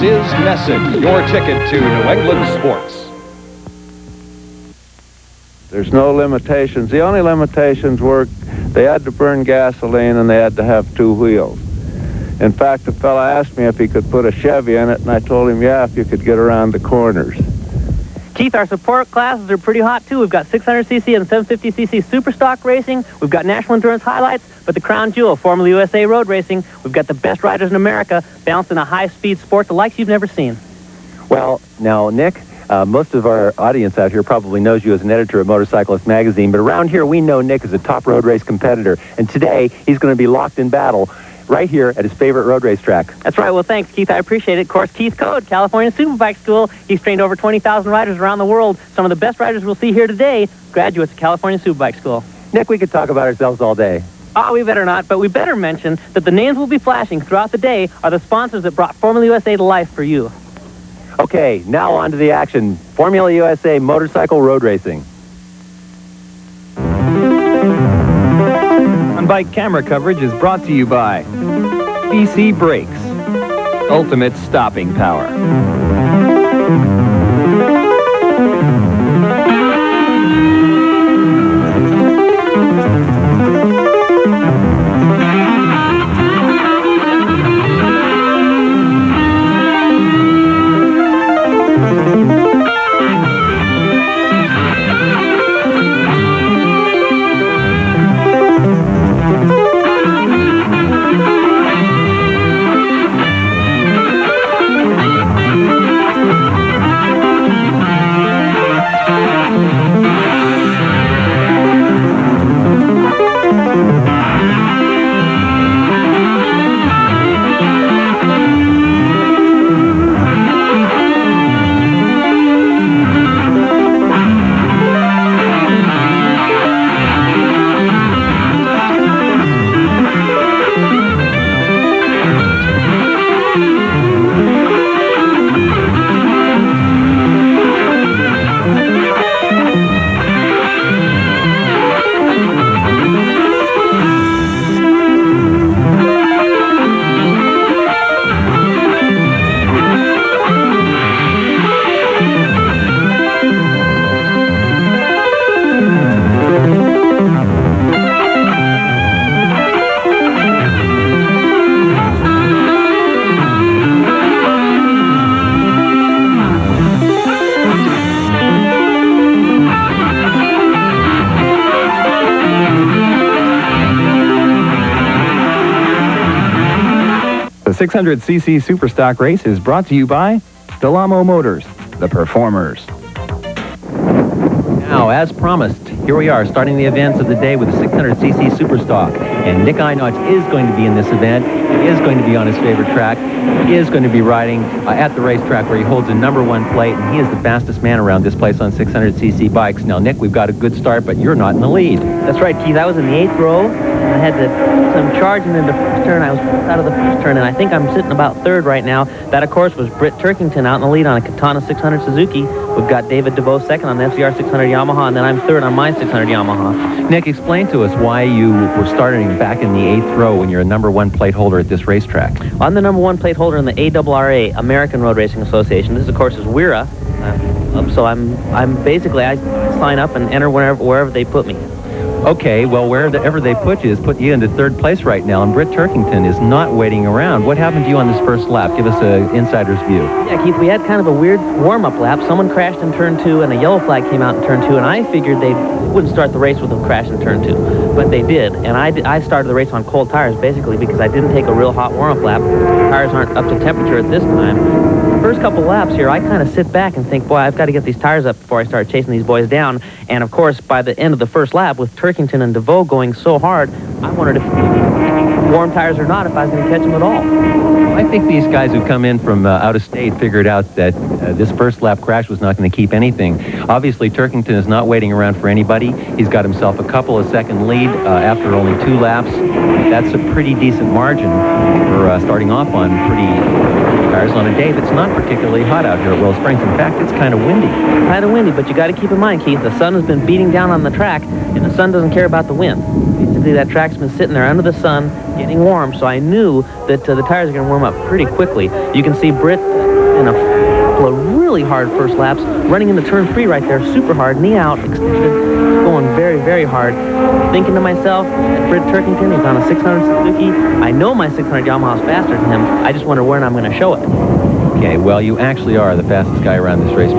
is Nesson, your ticket to New England sports. There's no limitations. The only limitations were they had to burn gasoline and they had to have two wheels. In fact, the fella asked me if he could put a Chevy in it, and I told him, yeah, if you could get around the corners. Keith, our support classes are pretty hot, too. We've got 600cc and 750cc super stock racing. We've got national endurance highlights, but the crown jewel, Formula USA road racing, we've got the best riders in America balancing a high-speed sport the likes you've never seen. Well, now, Nick, most of our audience out here probably knows you as an editor at Motorcyclist Magazine, but around here we know Nick as a top road race competitor, and today he's going to be locked in battle right here at his favorite road race track. That's right. Well, thanks, Keith. I appreciate it. Of course, Keith Code, California Superbike School. He's trained over 20,000 riders around the world. Some of the best riders we'll see here today, graduates of California Superbike School. Nick, we could talk about ourselves all day. Oh, we better not, but we better mention that the names we'll be flashing throughout the day are the sponsors that brought Formula USA to life for you. Okay, now on to the action. Formula USA motorcycle road racing. On-bike camera coverage is brought to you by BC Brakes, ultimate stopping power. The 600cc Superstock race is brought to you by Delamo Motors, the performers. Now, as promised, here we are starting the events of the day with the 600cc Superstock. And Nick Einotz is going to be in this event. He is going to be on his favorite track. He is going to be riding at the racetrack where he holds a #1 plate, and he is the fastest man around this place on 600cc bikes. Now, Nick, we've got a good start, but you're not in the lead. That's right, Keith. I was in the 8th row. I had some charging into first turn. I was out of the first turn, and I think I'm sitting about 3rd right now. That, of course, was Britt Turkington out in the lead on a Katana 600 Suzuki. We've got David DeVoe 2nd on the FCR 600 Yamaha, and then I'm 3rd on my 600 Yamaha. Nick, explain to us why you were starting back in the 8th row when you're a #1 plate holder at this racetrack. I'm the #1 plate holder in the ARRA, American Road Racing Association. This, of course, is WERA. So I'm basically, I sign up and enter wherever they put me. Okay, well, wherever they put you has put you into 3rd place right now, and Britt Turkington is not waiting around. What happened to you on this first lap? Give us an insider's view. Yeah, Keith, we had kind of a weird warm-up lap. Someone crashed in turn 2, and a yellow flag came out in turn 2, and I figured they wouldn't start the race with them crashing in turn 2, but they did. And I started the race on cold tires, basically, because I didn't take a real hot warm-up lap. Tires aren't up to temperature at this time. First couple laps here, I kind of sit back and think, boy, I've got to get these tires up before I start chasing these boys down. And, of course, by the end of the first lap, with Turkington and DeVoe going so hard, I wondered if warm tires or not, if I was going to catch them at all. I think these guys who come in from out of state figured out that this first lap crash was not going to keep anything. Obviously, Turkington is not waiting around for anybody. He's got himself a couple of second lead after only 2 laps. That's a pretty decent margin for starting off on pretty tires on a day that's not particularly hot out here at Willow Springs. In fact, it's kind of windy. Kind of windy, but you got to keep in mind, Keith, the sun has been beating down on the track, and the sun doesn't care about the wind. can see that track's been sitting there under the sun, getting warm, so I knew that the tires are going to warm up pretty quickly. You can see Britt in a couple of really hard first laps, running into turn 3 right there, super hard, knee out, extended, going very, very hard. Thinking to myself, that Britt Turkington, he's on a 600 Suzuki. I know my 600 Yamaha's faster than him. I just wonder when I'm going to show it. Okay, well, you actually are the fastest guy around this race. And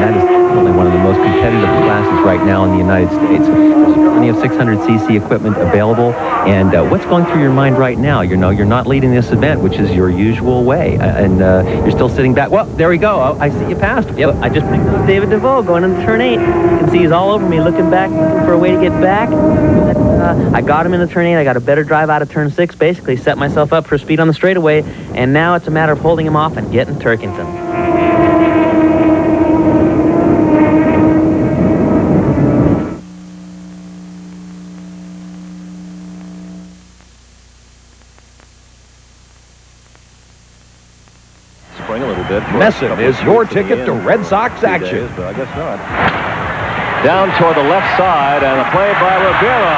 that is probably one of the most competitive classes right now in the United States. There's plenty of 600cc equipment available. And what's going through your mind right now? You know, you're not leading this event, which is your usual way, and you're still sitting back. Well, there we go. Oh, I see you passed. Yep, I just picked up David DeVoe going into turn 8. You can see he's all over me, looking back, looking for a way to get back. But, I got him into turn 8. I got a better drive out of turn 6, basically set myself up for speed on the straightaway, and now it's a matter of holding him off and getting Turkington. Nesson is your ticket to Red Sox action. But I guess not. Down toward the left side, and a play by Rivera.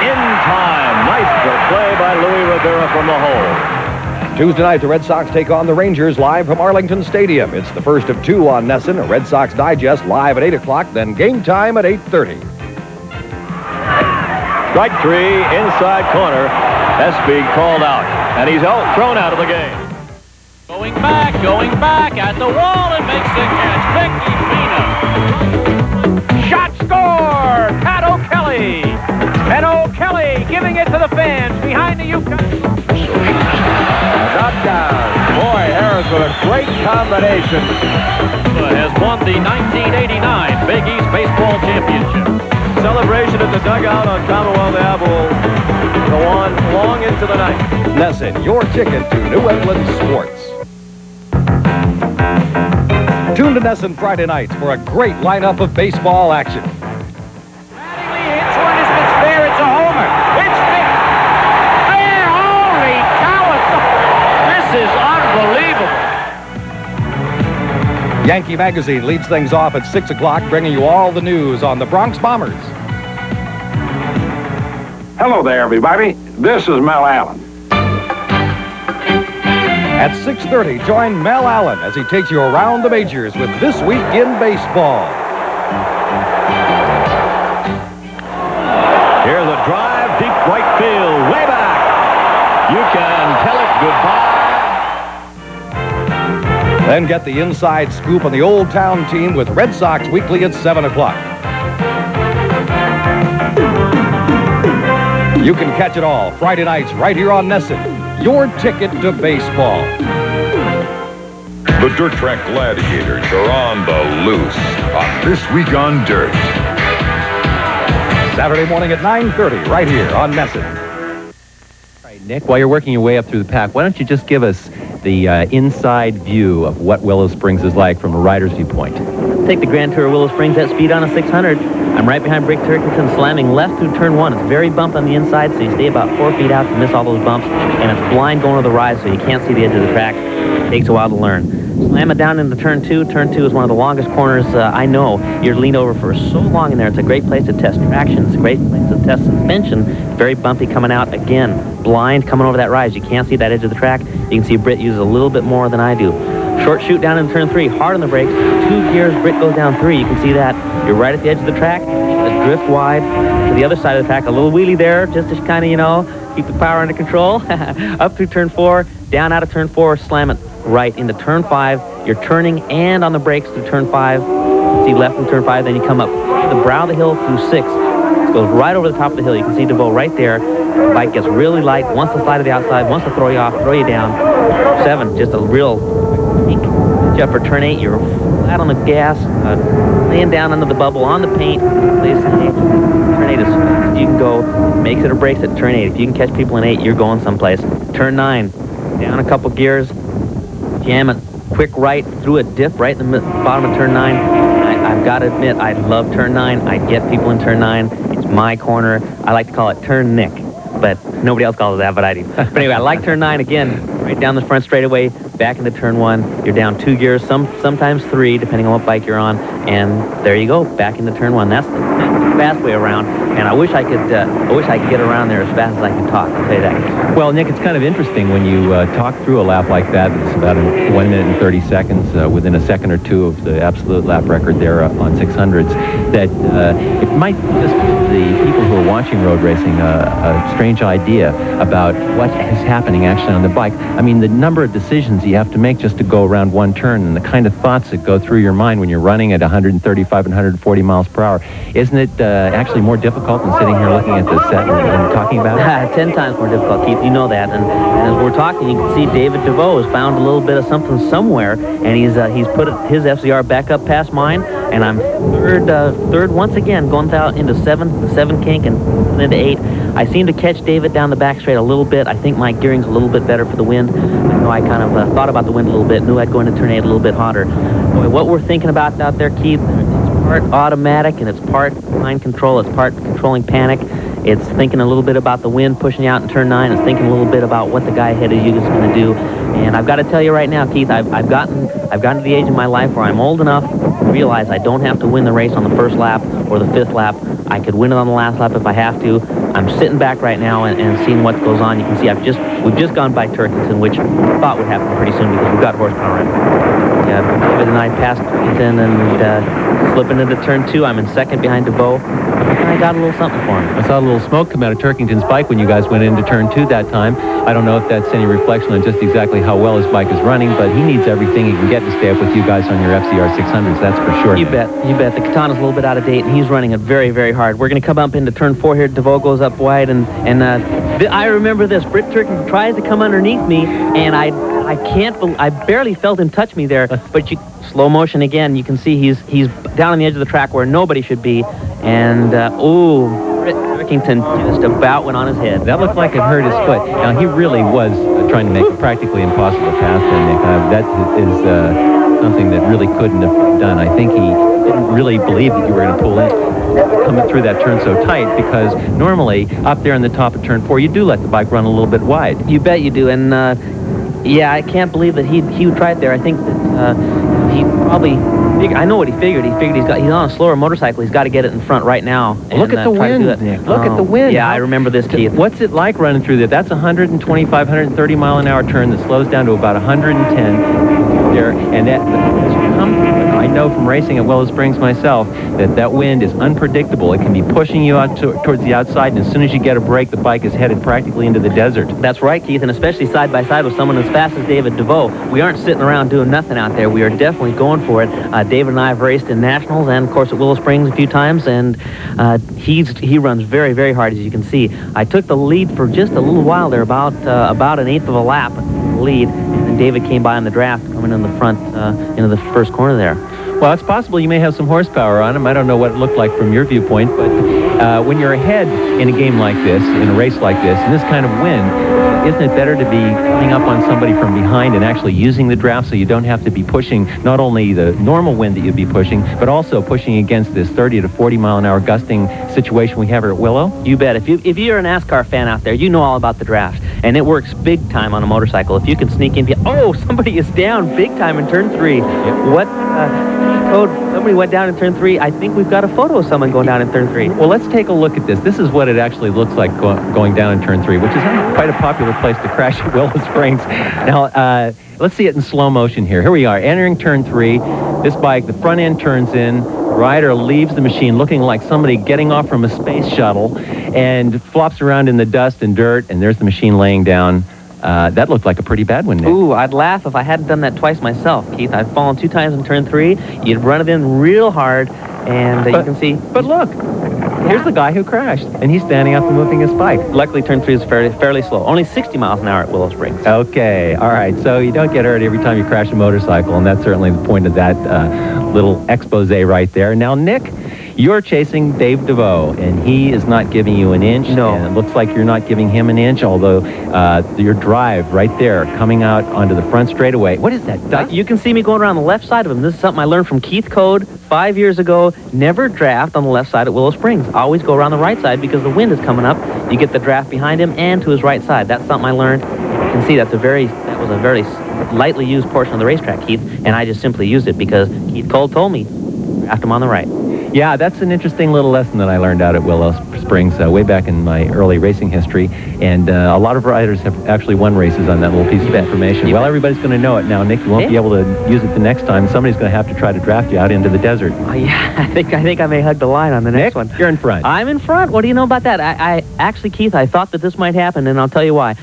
In time. Nice play by Louis Rivera from the hole. Tuesday night, the Red Sox take on the Rangers live from Arlington Stadium. It's the first of 2 on Nesson, a Red Sox Digest live at 8 o'clock, then game time at 8:30. Strike 3, inside corner. Espy called out, and he's thrown out of the game. Going back at the wall and makes the catch. Becky Fina. Shot score! Pat O'Kelly. And O'Kelly giving it to the fans behind the Yukon. Knocked down. Boy, Harris with a great combination. Has won the 1989 Big East Baseball Championship. Celebration at the dugout on Commonwealth Ave will go on long into the night. Nesson, your ticket to New England sports. Tune to Nesson Friday nights for a great lineup of baseball action. It's fair. It's a homer. It's fair. Fair. Holy cow. This is unbelievable. Yankee Magazine leads things off at 6 o'clock, bringing you all the news on the Bronx Bombers. Hello there, everybody. This is Mel Allen. At 6:30, join Mel Allen as he takes you around the majors with This Week in Baseball. Here's a drive, deep right field, way back. You can tell it goodbye. Then get the inside scoop on the Old Town team with Red Sox Weekly at 7 o'clock. You can catch it all Friday nights right here on Nesson. Your ticket to baseball. The Dirt Track Gladiators are on the loose on This Week on Dirt. Saturday morning at 9:30 right here on Nesson. All right, Nick, while you're working your way up through the pack, why don't you just give us the inside view of what Willow Springs is like from a rider's viewpoint? Take the Grand Tour of Willow Springs at speed on a 600. I'm right behind Britt Turkington, slamming left through turn 1. It's very bumped on the inside, so you stay about 4 feet out to miss all those bumps. And it's blind going to the rise, so you can't see the edge of the track. It takes a while to learn. Slam it down into turn 2. Turn 2 is one of the longest corners I know. You're leaned over for so long in there. It's a great place to test traction. It's a great place to test suspension. Very bumpy coming out. Again, blind coming over that rise. You can't see that edge of the track. You can see Britt uses a little bit more than I do. Short shoot down in turn 3. Hard on the brakes. 2 gears. Britt goes down 3. You can see that. You're right at the edge of the track. Drift wide to the other side of the track. A little wheelie there just to kind of, you know, keep the power under control. Up through turn 4. Down out of turn 4. Slam it right into turn 5. You're turning and on the brakes through turn 5. See left from turn 5. Then you come up the brow of the hill through 6. It goes right over the top of the hill. You can see DeVoe right there. The bike gets really light. Wants to slide to the outside. Wants to throw you off. Throw you down. 7. Just a real peak. Up for turn 8. You're flat on the gas. Laying down under the bubble on the paint. Please, turn 8 as fast as you can go. Makes it or breaks it. Turn 8. If you can catch people in 8, you're going someplace. Turn 9. Down a couple gears. Jam it. Quick right through a dip right in the bottom of turn 9. I've got to admit, I love turn 9. I get people in turn 9. It's my corner. I like to call it turn Nick, but nobody else calls it that, but I do. But anyway, I like turn 9 again. Right down the front straightaway, back into turn 1. You're down 2 gears, sometimes 3, depending on what bike you're on. And there you go, back into turn 1. That's the fast way around, and I wish I could get around there as fast as I can talk. I'll tell you that. Well, Nick, it's kind of interesting when you talk through a lap like that. It's about 1 minute and 30 seconds, within a second or two of the absolute lap record there on 600s. That it might just give the people who are watching road racing a strange idea about what is happening actually on the bike. I mean, the number of decisions you have to make just to go around one turn, and the kind of thoughts that go through your mind when you're running at 135 and 140 miles per hour. Isn't it actually more difficult than sitting here looking at the set and talking about it? 10 times more difficult, Keith. You know that. And as we're talking, you can see David DeVoe has found a little bit of something somewhere, and he's put his FCR back up past mine, and I'm third once again, going out into the 7 kink and into 8. I seem to catch David down the back straight a little bit. I think my gearing's a little bit better for the wind. I know I kind of thought about the wind a little bit, knew I'd go into turn 8 a little bit hotter. Boy, what we're thinking about out there, Keith, it's part automatic and it's part mind control, it's part controlling panic. It's thinking a little bit about the wind pushing you out in turn 9. It's thinking a little bit about what the guy ahead of you is going to do. And I've got to tell you right now, Keith, I've gotten to the age in my life where I'm old enough to realize I don't have to win the race on the first lap or the 5th lap. I could win it on the last lap if I have to. I'm sitting back right now and seeing what goes on. You can see we've just gone by Turkington, which I thought would happen pretty soon because we've got horsepower in. Yeah, David and I passed Turkington and slipping into turn 2. I'm in second behind DeVoe. And I got a little something for him. I saw a little smoke come out of Turkington's bike when you guys went into turn 2 that time. I don't know if that's any reflection on just exactly how well his bike is running, but he needs everything he can get to stay up with you guys on your FCR 600s, that's for sure. You bet. The Katana's a little bit out of date, and he's running it very, very hard. We're going to come up into turn 4 here. DeVoe goes up wide, and I remember this. Britt Turkington tries to come underneath me, and I barely felt him touch me there, but slow motion again. You can see he's down on the edge of the track where nobody should be, and Britt Turkington just about went on his head. That looked like it hurt his foot. Now, he really was trying to make a practically impossible pass there, Nick. That is something that really couldn't have been done. I think he didn't really believe that you were going to pull in, coming through that turn so tight, because normally up there on the top of turn 4, you do let the bike run a little bit wide. You bet you do, and yeah, I can't believe that he tried there. I think that he probably figured, I know what he figured. He figured he's on a slower motorcycle. He's got to get it in front right now. And, look at the wind, Nick. Look at the wind. Yeah, I remember this, Keith. What's it like running through that? That's 125, 130 mile an hour turn that slows down to about 110 there, and that I know from racing at Willow Springs myself that wind is unpredictable. It can be pushing you out towards the outside, and as soon as you get a break, the bike is headed practically into the desert. That's right, Keith, and especially side by side with someone as fast as David DeVoe. We aren't sitting around doing nothing out there. We are definitely going for it. David and I have raced in nationals and, of course, at Willow Springs a few times, and he runs very, very hard, as you can see. I took the lead for just a little while there, about an eighth of a lap lead, and then David came by on the draft, coming in the front into the first corner there. Well, it's possible you may have some horsepower on him. I don't know what it looked like from your viewpoint, but when you're ahead in a game like this, in a race like this, in this kind of wind, isn't it better to be coming up on somebody from behind and actually using the draft so you don't have to be pushing not only the normal wind that you'd be pushing, but also pushing against this 30 to 40 mile an hour gusting situation we have here at Willow? You bet. If you're a NASCAR fan out there, you know all about the draft, and it works big time on a motorcycle. If you can sneak in, somebody is down big time in turn 3. Yep. What code? Somebody went down in turn 3. I think we've got a photo of someone going down in turn 3. Well, let's take a look at this. This is what it actually looks like going down in turn 3, which is quite a popular place to crash at Willow Springs. Now, let's see it in slow motion here. Here we are, entering turn 3. This bike, the front end turns in. The rider leaves the machine looking like somebody getting off from a space shuttle and flops around in the dust and dirt, and there's the machine laying down. That looked like a pretty bad one, Nick. Ooh, I'd laugh if I hadn't done that twice myself, Keith. I've fallen 2 times in turn 3. You'd run it in real hard, and you can see. But look, here's the guy who crashed, and he's standing up and moving his bike. Luckily, turn 3 is fairly slow. Only 60 miles an hour at Willow Springs. Okay, all right. So you don't get hurt every time you crash a motorcycle, and that's certainly the point of that little expose right there. Now, Nick, you're chasing Dave DeVoe, and he is not giving you an inch. No. And it looks like you're not giving him an inch, although your drive right there coming out onto the front straightaway. What is that? You can see me going around the left side of him. This is something I learned from Keith Code 5 years ago. Never draft on the left side at Willow Springs. Always go around the right side because the wind is coming up. You get the draft behind him and to his right side. That's something I learned. You can see that was a very lightly used portion of the racetrack, Keith, and I just simply used it because Keith Cole told me, draft him on the right. Yeah, that's an interesting little lesson that I learned out at Willow Springs way back in my early racing history. And a lot of riders have actually won races on that little piece of information. Well, everybody's going to know it now, Nick. You won't be able to use it the next time. Somebody's going to have to try to draft you out into the desert. Yeah, I think I may hug the line on the next one. You're in front. I'm in front. What do you know about that? I actually, Keith, I thought that this might happen, and I'll tell you why.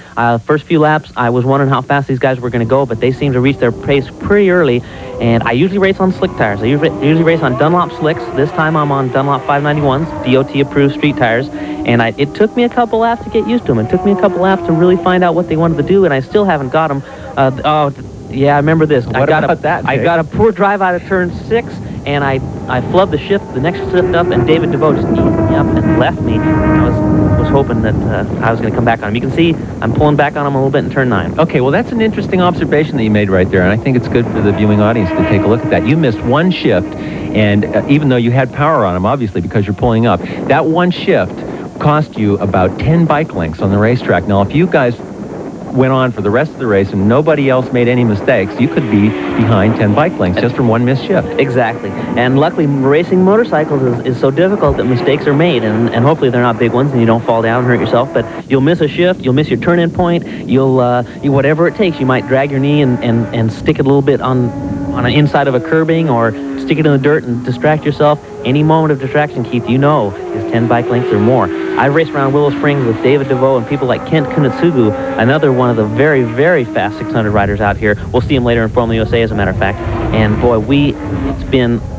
First few laps, I was wondering how fast these guys were going to go, but they seemed to reach their pace pretty early. And I usually race on slick tires. I usually race on Dunlop slicks. This time I'm on Dunlop 591s, DOT-approved street tires. And it took me a couple laps to get used to them. It took me a couple laps to really find out what they wanted to do, and I still haven't got them. Yeah, I remember this. I got a poor drive out of turn 6, and I flubbed the shift, the next shift up, and David DeVoe just eated me up and left me. I was hoping that I was going to come back on him. You can see I'm pulling back on him a little bit in turn 9. Okay, well, that's an interesting observation that you made right there, and I think it's good for the viewing audience to take a look at that. You missed one shift, and even though you had power on him, obviously, because you're pulling up, that one shift cost you about 10 bike lengths on the racetrack. Now, if you guys went on for the rest of the race and nobody else made any mistakes, you could be behind 10 bike lengths just from one missed shift. Exactly. And luckily, racing motorcycles is so difficult that mistakes are made, and hopefully they're not big ones and you don't fall down and hurt yourself, but you'll miss a shift, you'll miss your turn-in point, you'll whatever it takes. You might drag your knee and stick it a little bit on an inside of a curbing, or stick it in the dirt and distract yourself. Any moment of distraction, Keith, you know, is 10 bike lengths or more. I raced around Willow Springs with David DeVoe and people like Kent Kunitsugu, another one of the very, very fast 600 riders out here. We'll see him later in Formula USA, as a matter of fact. And boy,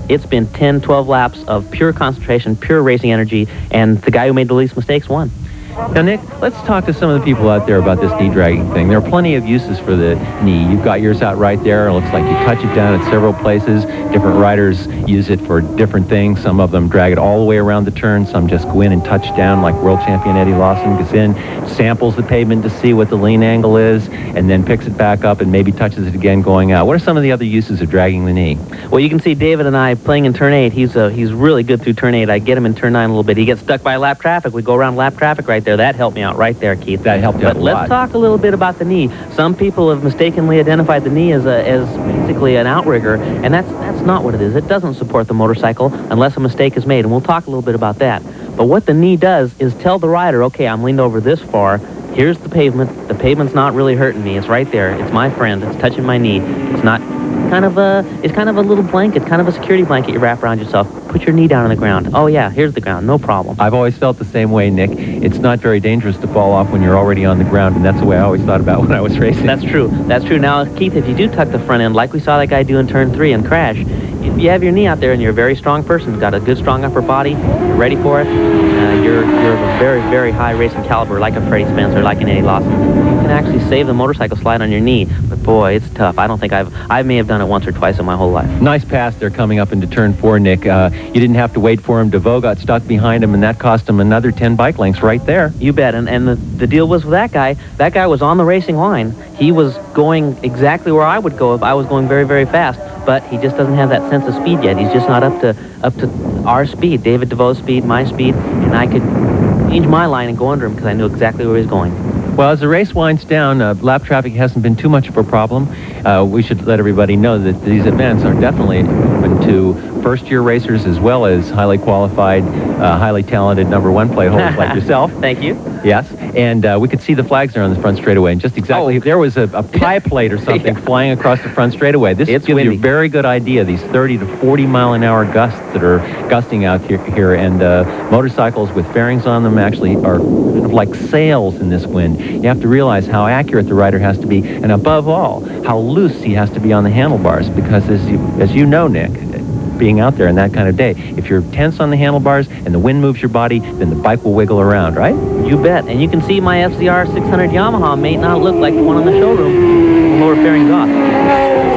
it's been 10, 12 laps of pure concentration, pure racing energy, and the guy who made the least mistakes won. Now, Nick, let's talk to some of the people out there about this knee dragging thing. There are plenty of uses for the knee. You've got yours out right there. It looks like you touch it down at several places. Different riders use it for different things. Some of them drag it all the way around the turn. Some just go in and touch down, like world champion Eddie Lawson goes in, samples the pavement to see what the lean angle is, and then picks it back up and maybe touches it again going out. What are some of the other uses of dragging the knee? Well, you can see David and I playing in turn 8. He's really good through turn 8. I get him in turn 9 a little bit. He gets stuck by lap traffic. We go around lap traffic right there. That helped me out right there, Keith. That helped you out a lot. But let's talk a little bit about the knee. Some people have mistakenly identified the knee as basically an outrigger, and that's not what it is. It doesn't support the motorcycle unless a mistake is made, and we'll talk a little bit about that. But what the knee does is tell the rider, okay, I'm leaned over this far. Here's the pavement. The pavement's not really hurting me. It's right there. It's my friend. It's touching my knee. It's not it's kind of a little blanket, kind of a security blanket you wrap around yourself. Put your knee down on the ground. Oh yeah, here's the ground, no problem. I've always felt the same way, Nick. It's not very dangerous to fall off when you're already on the ground, and that's the way I always thought about when I was racing. That's true. That's true. Now, Keith, if you do tuck the front end, like we saw that guy do in turn 3 and crash, if you have your knee out there and you're a very strong person, got a good, strong upper body, you're ready for it, you're of a very, very high racing caliber, like a Freddie Spencer, like an Eddie Lawson, you can actually save the motorcycle slide on your knee. But boy, it's tough. I don't think I may have done it once or twice in my whole life. Nice pass there coming up into turn 4, Nick. You didn't have to wait for him. DeVoe got stuck behind him, and that cost him another 10 bike lengths right there. You bet. And the deal was with that guy was on the racing line. He was going exactly where I would go if I was going very, very fast, but he just doesn't have that sense of speed yet. He's just not up to our speed, David DeVoe's speed, my speed, and I could change my line and go under him because I knew exactly where he was going. Well, as the race winds down, lap traffic hasn't been too much of a problem. We should let everybody know that these events are definitely open to first-year racers as well as highly qualified, highly talented #1 plate holders like yourself. Thank you. Yes, and we could see the flags there on the front straightaway, and just exactly if there was a pie plate or something flying across the front straightaway. This gives you a very good idea, these 30 to 40 mile an hour gusts that are gusting out here, and motorcycles with fairings on them actually are kind of like sails in this wind. You have to realize how accurate the rider has to be, and above all, how loose he has to be on the handlebars, because as you know, Nick, being out there in that kind of day, if you're tense on the handlebars and the wind moves your body, then the bike will wiggle around, right? You bet. And you can see my FZR 600 Yamaha may not look like the one on the showroom. Lower fairings off.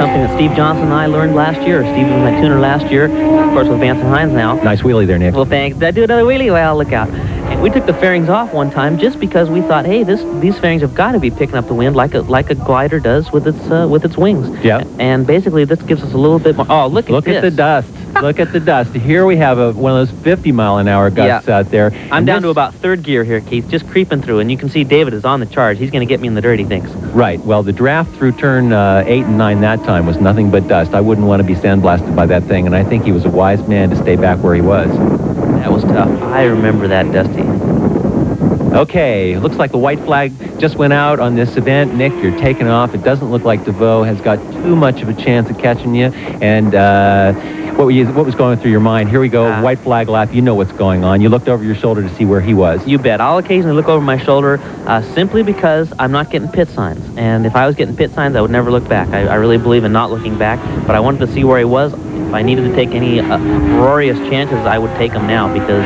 Something that Steve Johnson and I learned last year. Steve was my tuner last year, of course with Vance and Hines now. Nice wheelie there, Nick. Well, thanks. Did I do another wheelie? Well, look out. And we took the fairings off one time just because we thought, hey, these fairings have got to be picking up the wind like a glider does with its wings. Yeah. And basically, this gives us a little bit more. Oh, look at this. Look at the dust. Look at the dust. Here we have one of those 50-mile-an-hour gusts out there. I'm down to about third gear here, Keith, just creeping through, and you can see David is on the charge. He's going to get me in the dirt, he thinks. Right. Well, the draft through turn 8 and 9 that time was nothing but dust. I wouldn't want to be sandblasted by that thing, and I think he was a wise man to stay back where he was. That was tough. I remember that, Dusty. Okay, looks like the white flag just went out on this event. Nick, you're taking off. It doesn't look like DeVoe has got too much of a chance of catching you. And what was going through your mind? Here we go, white flag lap. You know what's going on. You looked over your shoulder to see where he was. You bet. I'll occasionally look over my shoulder simply because I'm not getting pit signs. And if I was getting pit signs, I would never look back. I really believe in not looking back. But I wanted to see where he was. If I needed to take any glorious chances, I would take them now because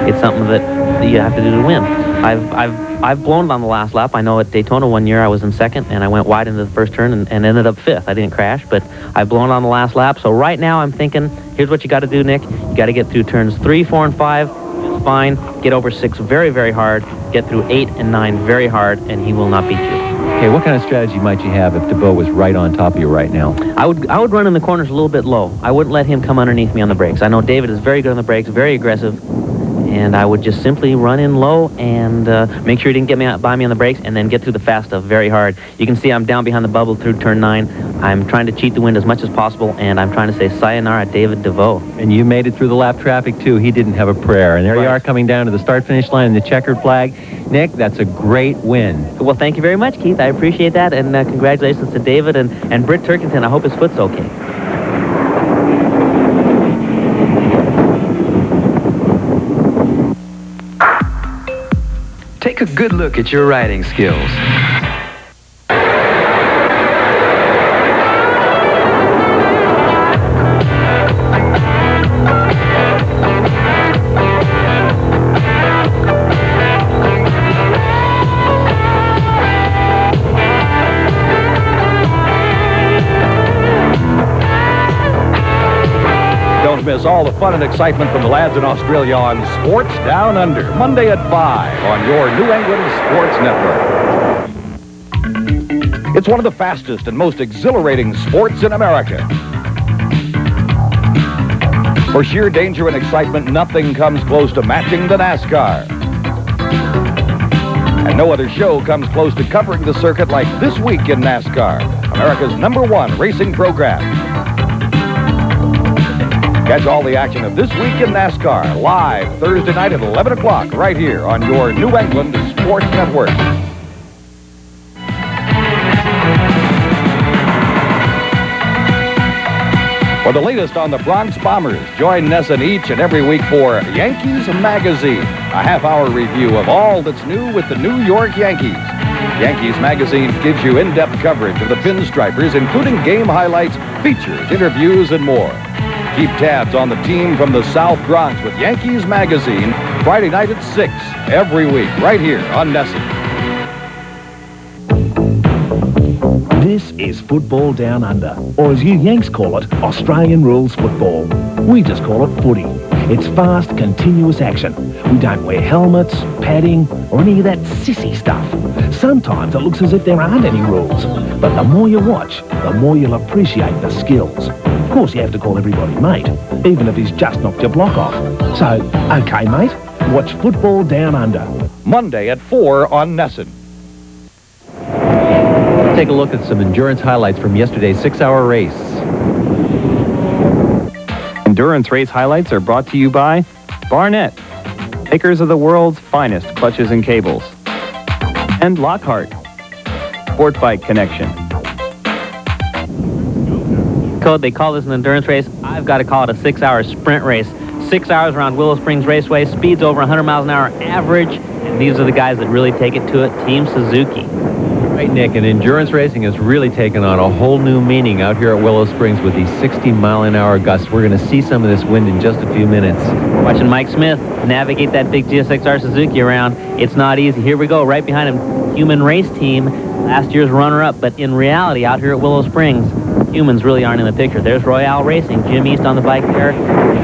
it's something that you have to do to win. I've blown it on the last lap. I know at Daytona one year I was in second and I went wide into the first turn and ended up fifth. I didn't crash, but I've blown it on the last lap. So right now I'm thinking, here's what you got to do, Nick. You got to get through turns 3, 4, and 5 just fine. Get over 6 very, very hard. Get through 8 and 9 very hard, and he will not beat you. Okay, what kind of strategy might you have if DeVoe was right on top of you right now? I would run in the corners a little bit low. I wouldn't let him come underneath me on the brakes. I know David is very good on the brakes, very aggressive. And I would just simply run in low and make sure he didn't get by me on the brakes and then get through the fast stuff very hard. You can see I'm down behind the bubble through turn 9. I'm trying to cheat the wind as much as possible, and I'm trying to say sayonara, David DeVoe. And you made it through the lap traffic, too. He didn't have a prayer. And there you are coming down to the start-finish line in the checkered flag. Nick, that's a great win. Well, thank you very much, Keith. I appreciate that, and congratulations to David and Britt Turkington. I hope his foot's okay. Take a good look at your riding skills. Miss all the fun and excitement from the lads in Australia on Sports Down Under, Monday at 5 on your New England Sports Network. It's one of the fastest and most exhilarating sports in America. For sheer danger and excitement, nothing comes close to matching the NASCAR. And no other show comes close to covering the circuit like This Week in NASCAR, America's #1 racing program. Catch all the action of This Week in NASCAR live Thursday night at 11 o'clock right here on your New England Sports Network. For the latest on the Bronx Bombers, join Nesson each and every week for Yankees Magazine, a half-hour review of all that's new with the New York Yankees. Yankees Magazine gives you in-depth coverage of the Pinstripers, including game highlights, features, interviews, and more. Keep tabs on the team from the South Bronx with Yankees Magazine, Friday night at 6 every week, right here on Nesson. This is Football Down Under, or as you Yanks call it, Australian rules football. We just call it footy. It's fast, continuous action. We don't wear helmets, padding, or any of that sissy stuff. Sometimes it looks as if there aren't any rules, but the more you watch, the more you'll appreciate the skills. Of course, you have to call everybody mate, even if he's just knocked your block off. So, okay, mate, watch Football Down Under. Monday at 4 on Nesson. Take a look at some endurance highlights from yesterday's 6-hour race. Endurance race highlights are brought to you by Barnett, makers of the world's finest clutches and cables, and Lockhart, Sport Bike Connection. They call this an endurance race. I've got to call it a 6-hour sprint race. 6 hours around Willow Springs Raceway, speeds over 100 miles an hour average, and these are the guys that really take it to it, Team Suzuki. Right, Nick, and endurance racing has really taken on a whole new meaning out here at Willow Springs with these 60-mile-an-hour gusts. We're going to see some of this wind in just a few minutes. Watching Mike Smith navigate that big GSX-R Suzuki around. It's not easy. Here we go, right behind him, Human Race Team, last year's runner-up, but in reality, out here at Willow Springs, humans really aren't in the picture. There's Royale Racing, Jim East on the bike there,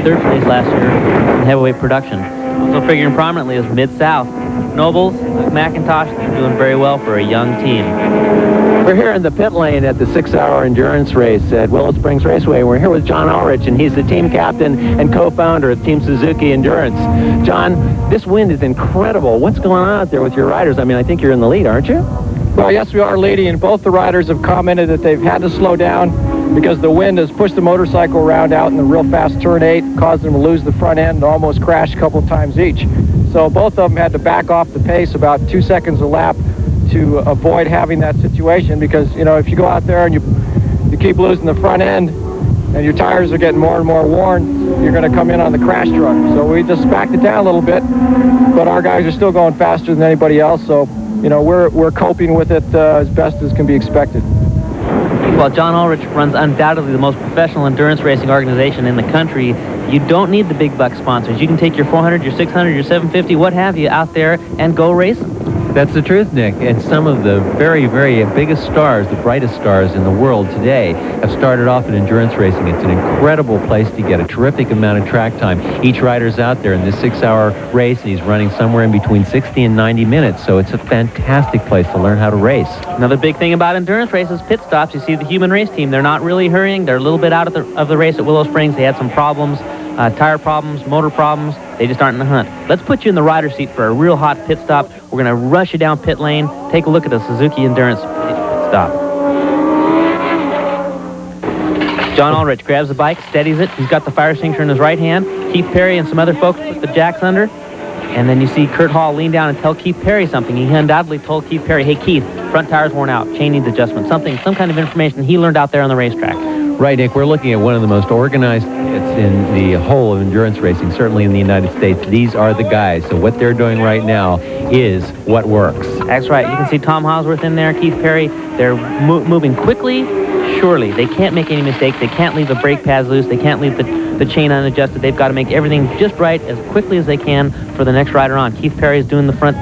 third place last year in heavyweight production. Also figuring prominently is Mid-South. Nobles, McIntosh. They're doing very well for a young team. We're here in the pit lane at the 6-hour endurance race at Willow Springs Raceway. We're here with John Ulrich, and he's the team captain and co-founder of Team Suzuki Endurance. John, this wind is incredible. What's going on out there with your riders? I mean, I think you're in the lead, aren't you? Well, yes, we are leading, and both the riders have commented that they've had to slow down because the wind has pushed the motorcycle around out in the real fast turn 8, caused them to lose the front end and almost crash a couple of times each. So both of them had to back off the pace about 2 seconds a lap to avoid having that situation, because, you know, if you go out there and you keep losing the front end and your tires are getting more and more worn, you're going to come in on the crash truck. So we just backed it down a little bit, but our guys are still going faster than anybody else, so, you know, we're coping with it as best as can be expected. While John Ulrich runs undoubtedly the most professional endurance racing organization in the country, you don't need the big buck sponsors. You can take your 400, your 600, your 750, what have you, out there and go racing. That's the truth, Nick. And some of the very, very biggest stars, the brightest stars in the world today, have started off in endurance racing. It's an incredible place to get a terrific amount of track time. Each rider's out there in this 6-hour race, and he's running somewhere in between 60 and 90 minutes. So it's a fantastic place to learn how to race. Another big thing about endurance races, pit stops. You see the human race team. They're not really hurrying. They're a little bit out of the race at Willow Springs. They had some problems, tire problems, motor problems. They just aren't in the hunt. Let's put you in the rider's seat for a real hot pit stop. We're going to rush you down pit lane. Take a look at the Suzuki Endurance pit stop. John Ulrich grabs the bike, steadies it. He's got the fire extinguisher in his right hand. Keith Perry and some other folks put the jacks under. And then you see Kurt Hall lean down and tell Keith Perry something. He undoubtedly told Keith Perry, hey, Keith, front tire's worn out, chain needs adjustment, some kind of information he learned out there on the racetrack. Right, Nick, we're looking at one of the most organized pits in the whole of endurance racing, certainly in the United States. These are the guys, so what they're doing right now is what works. That's right. You can see Tom Hosworth in there, Keith Perry. They're moving quickly, surely. They can't make any mistakes. They can't leave the brake pads loose. They can't leave the chain unadjusted. They've got to make everything just right as quickly as they can for the next rider on. Keith Perry is doing the front,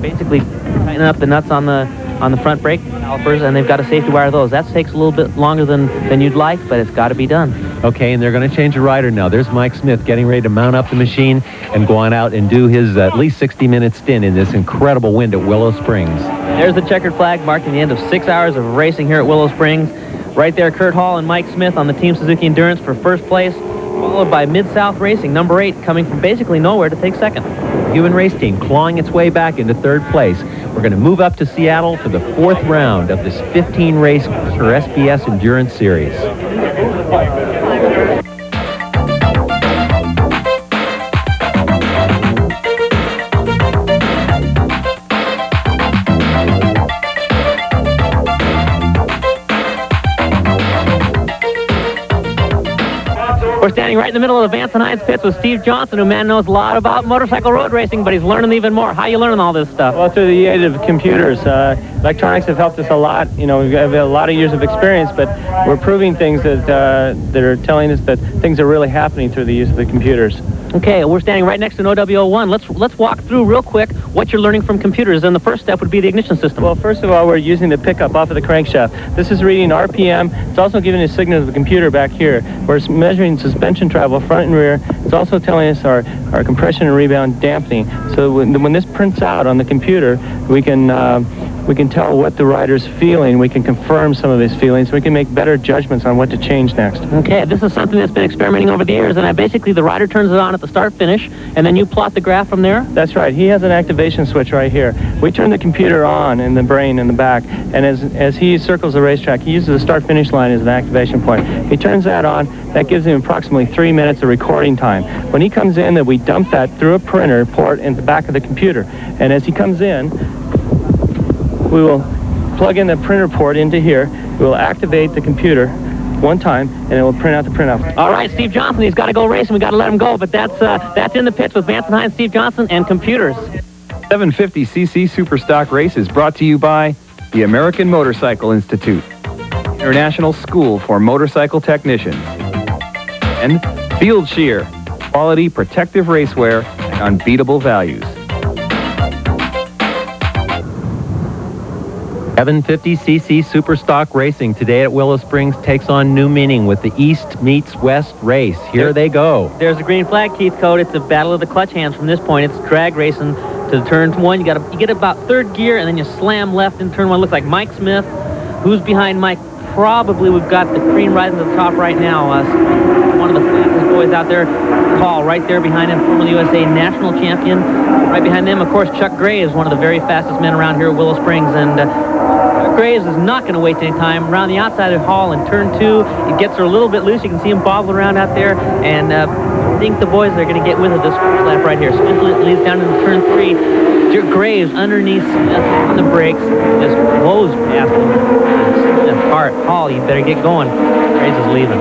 basically tightening up the nuts on the front brake calipers, and they've got to safety wire those. That takes a little bit longer than you'd like, but it's got to be done. Okay, and they're going to change the rider now. There's Mike Smith getting ready to mount up the machine and go on out and do his at least 60-minute stint in this incredible wind at Willow Springs. There's the checkered flag marking the end of 6 hours of racing here at Willow Springs. Right there, Kurt Hall and Mike Smith on the Team Suzuki Endurance for first place, followed by Mid-South Racing, number 8, coming from basically nowhere to take second. Human race team clawing its way back into third place. We're going to move up to Seattle for the 4th round of this 15-race for SBS Endurance Series. We're standing right in the middle of the Vance and Hines pits with Steve Johnson, who man knows a lot about motorcycle road racing, but he's learning even more. How you learning all this stuff? Well, through the aid of computers. Electronics have helped us a lot. You know, we've got a lot of years of experience, but we're proving things that are telling us that things are really happening through the use of the computers. Okay, we're standing right next to an OW01. Let's walk through real quick what you're learning from computers, and the first step would be the ignition system. Well, first of all, we're using the pickup off of the crankshaft. This is reading RPM. It's also giving a signal to the computer back here. We're measuring suspension travel front and rear. It's also telling us our compression and rebound dampening. So when this prints out on the computer, we can tell what the rider's feeling. We can confirm some of his feelings. We can make better judgments on what to change next. Okay, this is something that's been experimenting over the years, and basically the rider turns it on at the start-finish, and then you plot the graph from there? That's right. He has an activation switch right here. We turn the computer on in the brain in the back, and as he circles the racetrack, he uses the start-finish line as an activation point. He turns that on. That gives him approximately 3 minutes of recording time. When he comes in, then we dump that through a printer port in the back of the computer. And as he comes in, we will plug in the printer port into here. We will activate the computer one time, and it will print out the printout. All right, Steve Johnson, he's got to go racing. We got to let him go, but that's in the pits with Vance and Hines, Steve Johnson, and computers. 750cc Superstock Race is brought to you by the American Motorcycle Institute, International School for Motorcycle Technicians, and Field Shear, quality protective racewear and unbeatable values. 750cc Superstock Racing today at Willow Springs takes on new meaning with the East meets West race. Here they go. There's a green flag, Keith Code. It's a battle of the clutch hands from this point. It's drag racing. to turn one. You get about third gear, and then you slam left in turn one. Looks like Mike Smith. Who's behind Mike? Probably we've got the cream right to the top right now. One of the fastest boys out there. Paul right there behind him, Formula USA national champion. Right behind them, of course, Chuck Graves, one of the very fastest men around here at Willow Springs. And Chuck Graves is not going to waste any time. Around the outside of Hall in turn 2, it gets her a little bit loose. You can see him bobbling around out there. And I think the boys are going to get with it this first lap right here. Smith leads down into turn 3. Graves underneath Smith on the brakes, just blows past him. Smith, Hall, you better get going. Graves is leaving.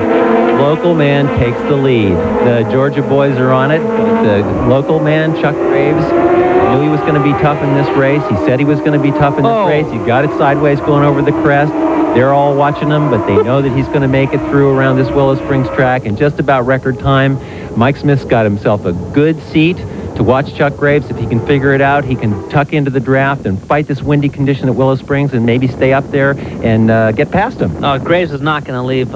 Local man takes the lead. The Georgia boys are on it. The local man, Chuck Graves, knew he was going to be tough in this race. He said he was going to be tough in this race. He got it sideways going over the crest. They're all watching him, but they know that he's going to make it through around this Willow Springs track in just about record time. Mike Smith's got himself a good seat to watch Chuck Graves. If he can figure it out, he can tuck into the draft and fight this windy condition at Willow Springs and maybe stay up there and get past him. Graves is not going to leave.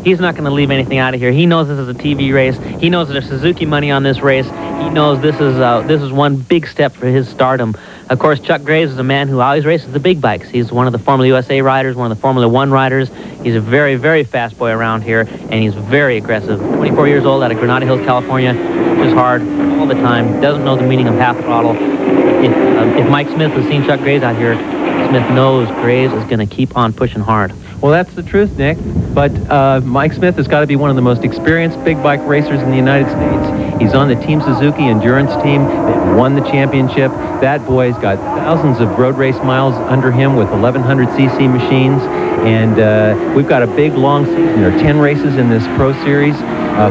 He's not going to leave anything out of here. He knows this is a TV race. He knows there's Suzuki money on this race. He knows this is one big step for his stardom. Of course, Chuck Graves is a man who always races the big bikes. He's one of the Formula USA riders, one of the Formula One riders. He's a very, very fast boy around here, and he's very aggressive. 24 years old out of Granada Hills, California. Pushes hard all the time. Doesn't know the meaning of half throttle. If Mike Smith has seen Chuck Graves out here, Smith knows Graves is going to keep on pushing hard. Well, that's the truth, Nick. But Mike Smith has got to be one of the most experienced big bike racers in the United States. He's on the Team Suzuki endurance team. They've won the championship. That boy's got thousands of road race miles under him with 1,100cc machines. And we've got a big, long season. There are 10 races in this Pro Series,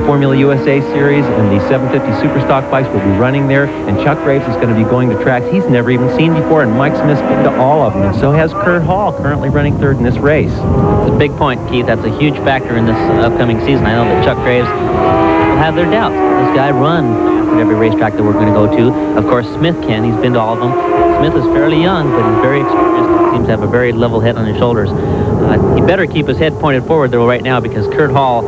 Formula USA Series, and the 750 Superstock bikes will be running there. And Chuck Graves is going to be going to tracks he's never even seen before, and Mike Smith's been to all of them. And so has Kurt Hall, currently running third in this race. It's a big point, Keith. That's a huge factor in this upcoming season. I know that Chuck Graves will have their doubts. This guy runs at every racetrack that we're going to go to. Of course, Smith can. He's been to all of them. Smith is fairly young, but he's very experienced. He seems to have a very level head on his shoulders. He better keep his head pointed forward, though, right now, because Kurt Hall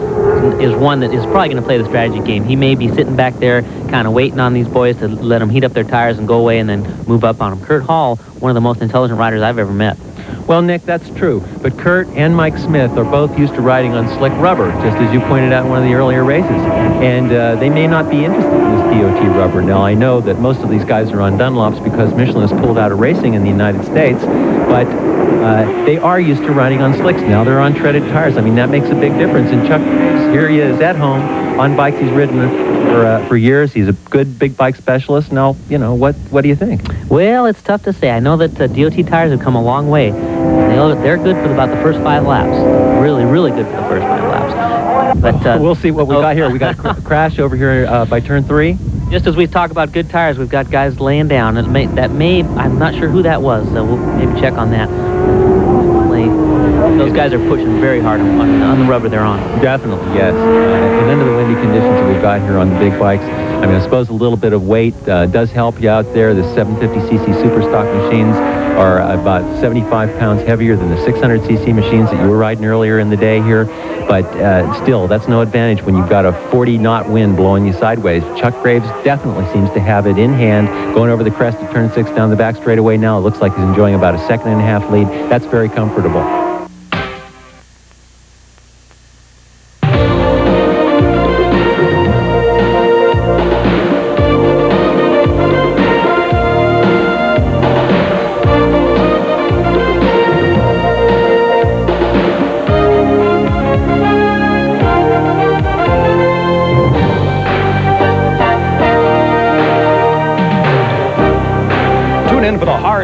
is one that is probably going to play the strategy game. He may be sitting back there kind of waiting on these boys to let them heat up their tires and go away and then move up on them. Kurt Hall, one of the most intelligent riders I've ever met. Well, Nick, that's true. But Kurt and Mike Smith are both used to riding on slick rubber, just as you pointed out in one of the earlier races. And they may not be interested in this DOT rubber. Now, I know that most of these guys are on Dunlops because Michelin has pulled out of racing in the United States, but they are used to riding on slicks. Now they're on treaded tires. I mean, that makes a big difference. And Chuck, here he is at home on bikes he's ridden for years. He's a good big bike specialist. Now, you know, what do you think? Well, it's tough to say. I know that DOT tires have come a long way. They know that they're good for about the first 5 laps. Really, really good for the first 5 laps. But we'll see what we got here. We got a crash over here by turn 3. Just as we talk about good tires, we've got guys laying down. I'm not sure who that was, so we'll maybe check on that. Those guys are pushing very hard on the rubber they're on. Definitely, yes. And under the windy conditions that we've got here on the big bikes, I mean, I suppose a little bit of weight does help you out there. The 750cc Superstock machines are about 75 pounds heavier than the 600cc machines that you were riding earlier in the day here. But still, that's no advantage when you've got a 40-knot wind blowing you sideways. Chuck Graves definitely seems to have it in hand. Going over the crest of turn 6 down the back straightaway now, it looks like he's enjoying about a 2.5 lead. That's very comfortable.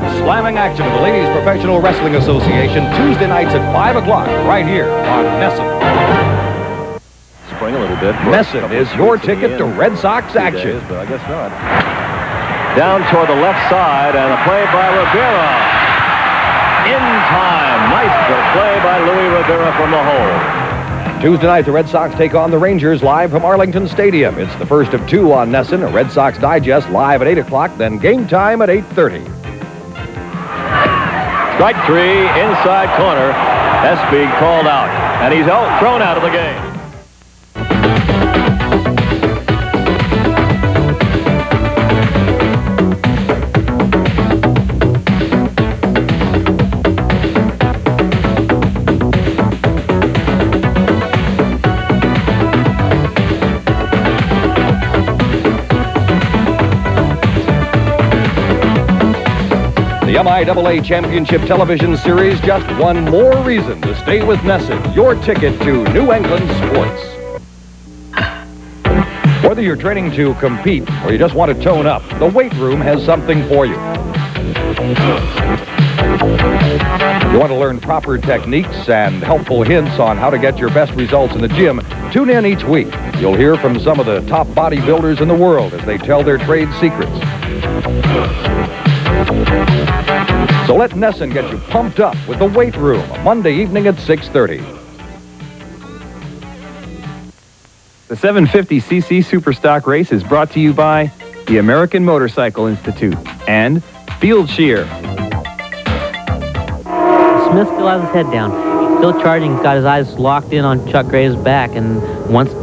Slamming action of the Ladies Professional Wrestling Association Tuesday nights at 5 o'clock right here on Nesson. Spring a little bit. Nesson is your ticket to Red Sox action. Days, but I guess not. Down toward the left side and a play by Rivera. In time. Nice play by Louis Rivera from the hole. Tuesday night, the Red Sox take on the Rangers live from Arlington Stadium. It's the first of 2 on Nesson, a Red Sox Digest live at 8 o'clock, then game time at 8:30. Strike 3, inside corner. Espy called out, and he's thrown out of the game. MIAA Championship Television Series, just one more reason to stay with Nesson, your ticket to New England sports. Whether you're training to compete or you just want to tone up, the weight room has something for you. You want to learn proper techniques and helpful hints on how to get your best results in the gym? Tune in each week. You'll hear from some of the top bodybuilders in the world as they tell their trade secrets. So let Nesson get you pumped up with the weight room, Monday evening at 6:30. The 750cc Superstock race is brought to you by the American Motorcycle Institute and Field Shear. Smith still has his head down. He's still charging. He's got his eyes locked in on Chuck Graves' back, and wants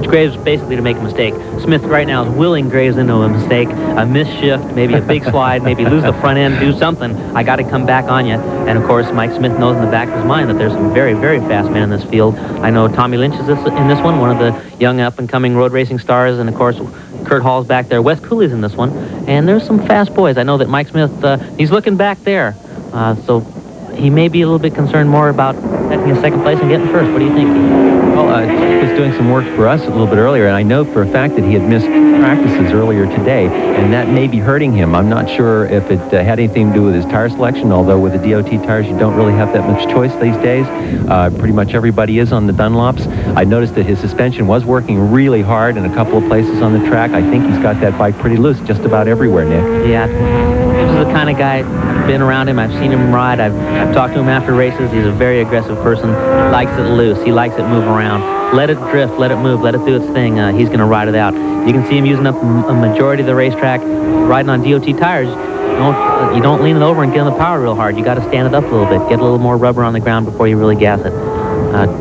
Graves basically to make a mistake. Smith right now is willing Graves into a mistake, a misshift, maybe a big slide, maybe lose the front end, do something. I got to come back on you. And of course, Mike Smith knows in the back of his mind that there's some very, very fast men in this field. I know Tommy Lynch is in this one of the young up-and-coming road racing stars, and of course, Kurt Hall's back there. Wes Cooley's in this one, and there's some fast boys. I know that Mike Smith, he's looking back there, so he may be a little bit concerned more about getting a second place and getting first. What do you think? Well, he was doing some work for us a little bit earlier, and I know for a fact that he had missed practices earlier today, and that may be hurting him. I'm not sure if it had anything to do with his tire selection, although with the DOT tires, you don't really have that much choice these days. Pretty much everybody is on the Dunlops. I noticed that his suspension was working really hard in a couple of places on the track. I think he's got that bike pretty loose just about everywhere, Nick. Yeah. This is the kind of guy, I've been around him, I've seen him ride, I've talked to him after races. He's a very aggressive person. He likes it loose. He likes it move around. Let it drift, let it move, let it do its thing. He's going to ride it out. You can see him using up a majority of the racetrack, riding on DOT tires. You don't lean it over and get on the power real hard. You got to stand it up a little bit, get a little more rubber on the ground before you really gas it.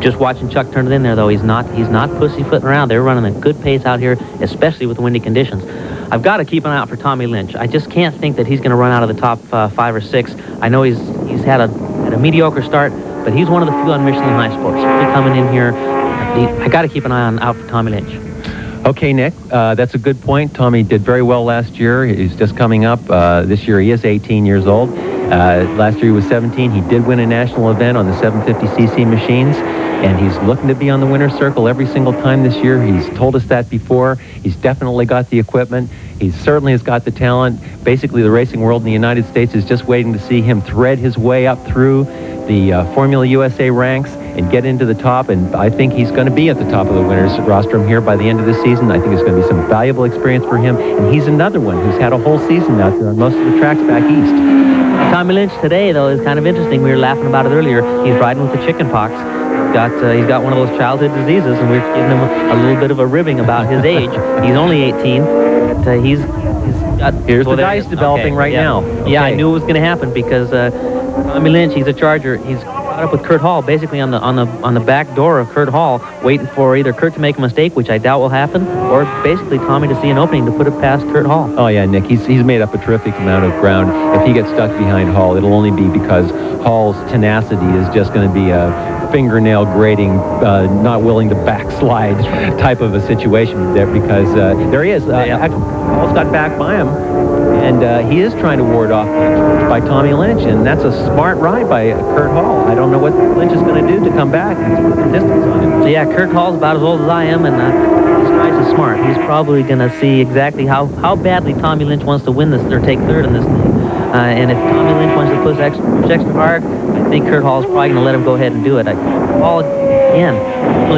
Just watching Chuck turn it in there, though, he's not pussyfooting around. They're running a good pace out here, especially with the windy conditions. I've got to keep an eye out for Tommy Lynch. I just can't think that he's going to run out of the top 5 or 6. I know he's had a mediocre start, but he's one of the few on Michelin High Sports. He's coming in here. I got to keep an eye out for Tommy Lynch. Okay, Nick, that's a good point. Tommy did very well last year. He's just coming up. This year he is 18 years old. Last year he was 17. He did win a national event on the 750cc machines, and he's looking to be on the winner's circle every single time this year. He's told us that before. He's definitely got the equipment. He certainly has got the talent. Basically, the racing world in the United States is just waiting to see him thread his way up through the Formula USA ranks and get into the top, and I think he's going to be at the top of the winner's rostrum here by the end of the season. I think it's going to be some valuable experience for him, and he's another one who's had a whole season out there on most of the tracks back east. Tommy Lynch today, though, is kind of interesting. We were laughing about it earlier. He's riding with the chicken pox. He's got one of those childhood diseases, and we're giving him a little bit of a ribbing about his age. He's only 18. But he's got... Here's the dice developing right now. Okay. Yeah, I knew it was going to happen because Tommy Lynch, he's a Charger. He's caught up with Kurt Hall, basically on the back door of Kurt Hall, waiting for either Kurt to make a mistake, which I doubt will happen, or basically Tommy to see an opening to put it past Kurt Hall. Oh yeah, Nick, he's made up a terrific amount of ground. If he gets stuck behind Hall, it'll only be because Hall's tenacity is just going to be a fingernail grating, not willing to backslide type of a situation there, because there he is. Hall's got back by him, and he is trying to ward off by Tommy Lynch, and that's a smart ride by Kurt Hall. I don't know what Lynch is going to do to come back and put the distance on him. So yeah, Kurt Hall's about as old as I am, and he's twice as smart. He's probably going to see exactly how badly Tommy Lynch wants to win this or take third in this thing. And if Tommy Lynch wants to push extra hard, I think Kurt Hall's probably going to let him go ahead and do it. Hall, again,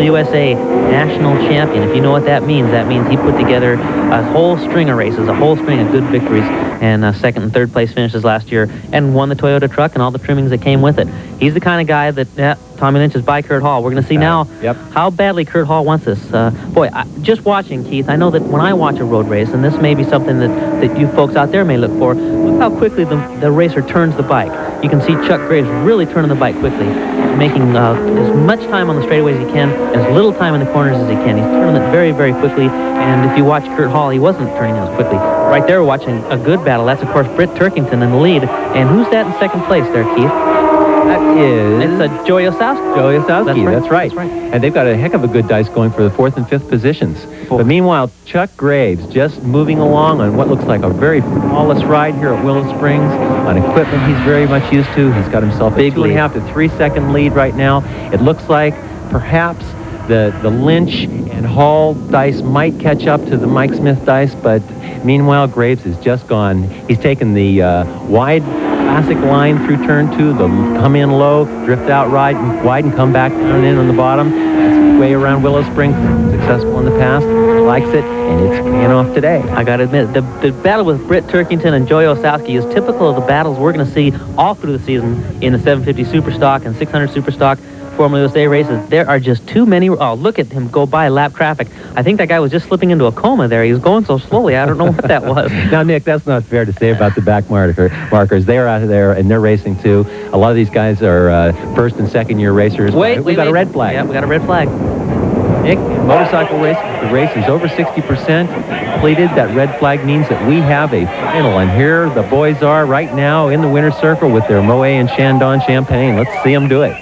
USA national champion. If you know what that means he put together a whole string of races, a whole string of good victories, and second and third place finishes last year, and won the Toyota truck and all the trimmings that came with it. He's the kind of guy that Tommy Lynch is by Kurt Hall. We're going to see now how badly Kurt Hall wants this. Just watching, Keith, I know that when I watch a road race, and this may be something that you folks out there may look for, look how quickly the racer turns the bike. You can see Chuck Graves really turning the bike quickly, making as much time on the straightaway as he can, as little time in the corners as he can. He's turning it very, very quickly, and if you watch Kurt Hall, he wasn't turning it as quickly. Right there, we're watching a good battle. That's, of course, Britt Turkington in the lead. And who's that in second place there, Keith? That is... It's a Joe Yosowski. Joe Yosowski, that's right. That's right. And they've got a heck of a good dice going for the 4th and 5th positions. But meanwhile, Chuck Graves just moving along on what looks like a very flawless ride here at Willow Springs on equipment he's very much used to. He's got himself a 2.5 to 3 second lead right now. It looks like perhaps the Lynch and Hall dice might catch up to the Mike Smith dice, but meanwhile, Graves has just gone. He's taken the wide classic line through turn 2, the come in low, drift out wide and come back down in on the bottom. That's way around Willow Springs. Successful in the past, likes it, and it's paying off today. I got to admit, the battle with Britt Turkington and Joe Yosowski is typical of the battles we're going to see all through the season in the 750 Superstock and 600 Superstock Formula USA races. There are just too many. Oh, look at him go by lap traffic. I think that guy was just slipping into a coma there. He was going so slowly. I don't know what that was. Now, Nick, that's not fair to say about the back markers. They're out there, and they're racing, too. A lot of these guys are first and second year racers. We got a red flag. Yeah, we got a red flag. Nick, motorcycle race, the race is over 60% completed. That red flag means that we have a final, and here the boys are right now in the winner's circle with their Moet and Chandon champagne. Let's see them do it.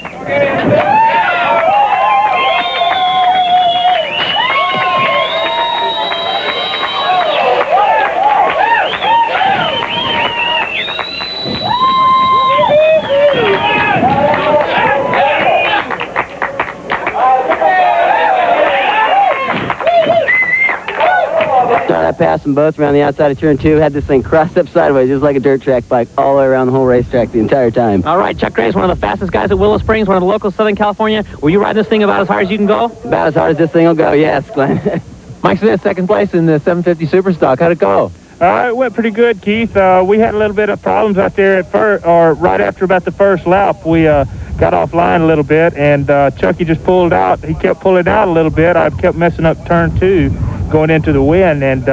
Passed them both around the outside of turn 2, had this thing crossed up sideways just like a dirt track bike all the way around the whole racetrack the entire time. All right, Chuck Graves, one of the fastest guys at Willow Springs, one of the locals, Southern California. Were you riding this thing about as hard as you can go? About as hard as this thing will go, yes, Glenn. Mike Smith, second place in the 750 Superstock. How'd it go? It went pretty good, Keith. We had a little bit of problems out there at first, or right after about the first lap. We got offline a little bit, and Chucky just pulled out. He kept pulling out a little bit. I kept messing up turn 2 going into the wind, and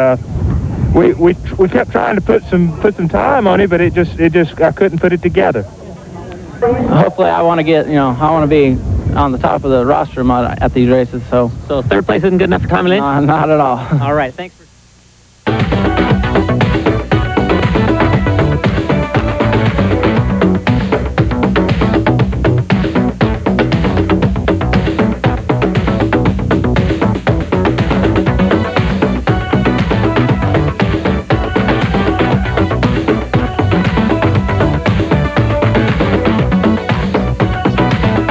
we kept trying to put some time on it, but it just I couldn't put it together. Hopefully, I want to be on the top of the rostrum at these races. So third place isn't good enough for Tommy Lynch? No, not at all. All right, thanks for...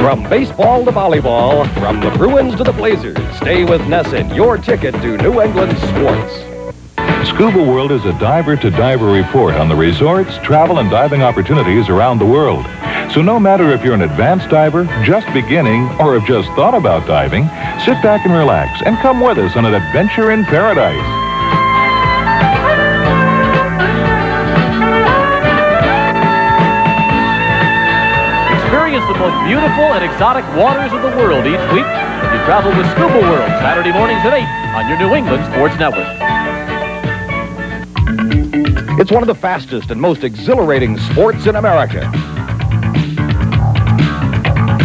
From baseball to volleyball, from the Bruins to the Blazers, stay with Nesson, your ticket to New England sports. Scuba World is a diver-to-diver report on the resorts, travel, and diving opportunities around the world. So no matter if you're an advanced diver, just beginning, or have just thought about diving, sit back and relax and come with us on an adventure in paradise. Experience the most beautiful and exotic waters of the world each week as you travel with Scuba World Saturday mornings at 8 on your New England Sports Network. It's one of the fastest and most exhilarating sports in America.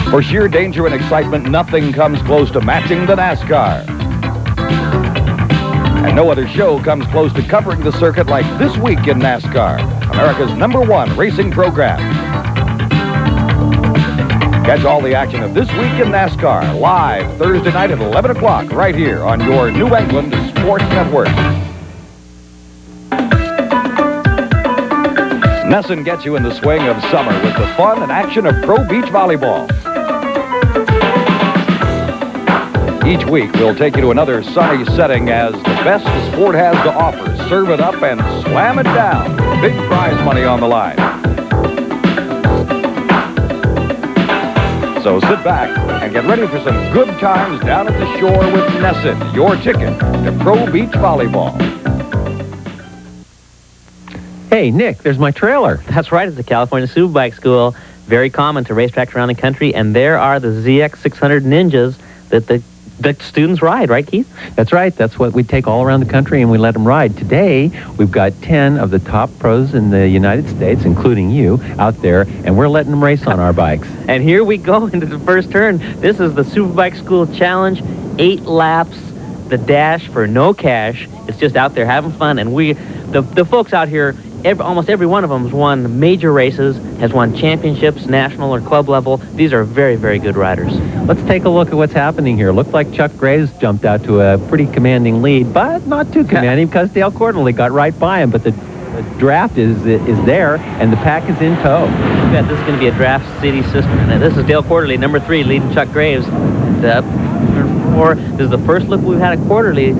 For sheer danger and excitement, nothing comes close to matching the NASCAR. And no other show comes close to covering the circuit like This Week in NASCAR, America's #1 racing program. Catch all the action of This Week in NASCAR live Thursday night at 11 o'clock right here on your New England Sports Network. Nesson gets you in the swing of summer with the fun and action of pro beach volleyball. Each week, we'll take you to another sunny setting as the best the sport has to offer. Serve it up and slam it down. Big prize money on the line. So sit back and get ready for some good times down at the shore with Nesson, your ticket to pro beach volleyball. Hey, Nick, there's my trailer. That's right, it's the California Superbike School. Very common to racetracks around the country, and there are the ZX-600 Ninjas that the students ride, right, Keith? That's right. That's what we take all around the country and we let them ride. Today, we've got 10 of the top pros in the United States, including you, out there, and we're letting them race on our bikes. And here we go into the first turn. This is the Superbike School Challenge, 8 laps, the dash for no cash. It's just out there having fun, and the folks out here almost every one of them has won major races, has won championships, national or club level. These are very, very good riders. Let's take a look at what's happening here. Looked like Chuck Graves jumped out to a pretty commanding lead, but not too commanding because Dale Quarterly got right by him. But the draft is there, and the pack is in tow. Yeah, this is going to be a draft city system. And this is Dale Quarterly, number 3, leading Chuck Graves. Turn 4. This is the first look we've had at Quarterly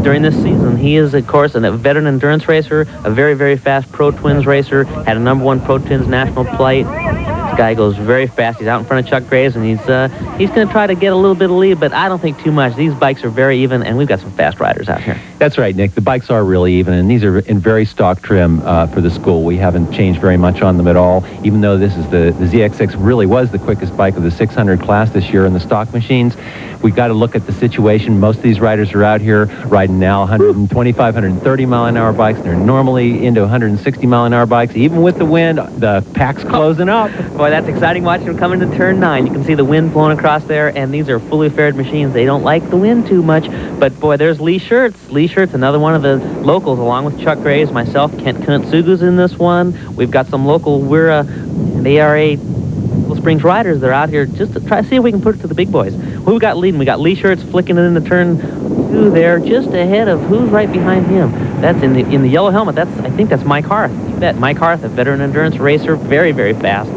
during this season. He is, of course, a veteran endurance racer, a very, very fast Pro Twins racer, had a #1 Pro Twins national plate. This guy goes very fast. He's out in front of Chuck Graves, and he's going to try to get a little bit of lead, but I don't think too much. These bikes are very even, and we've got some fast riders out here. That's right, Nick. The bikes are really even, and these are in very stock trim for the school. We haven't changed very much on them at all, even though this is the ZXX really was the quickest bike of the 600 class this year in the stock machines. We got to look at the situation. Most of these riders are out here riding now 125, 130 mile an hour bikes. They're normally into 160 mile an hour bikes. Even with the wind, the pack's closing up. Boy, that's exciting watching them come into turn 9. You can see the wind blowing across there, and these are fully fared machines. They don't like the wind too much, but boy, there's Lee Schertz. Lee Schertz, another one of the locals, along with Chuck Graves, myself, Kent Kuntsugu's in this one. We've got some local WERA and ARA Willow Springs riders. They're out here just to try to see if we can put it to the big boys. Who we got leading? We got Lee Schertz flicking it into turn 2 there, just ahead of who's right behind him. That's in the yellow helmet. I think that's Mike Harth. You bet. Mike Harth, a veteran endurance racer, very, very fast.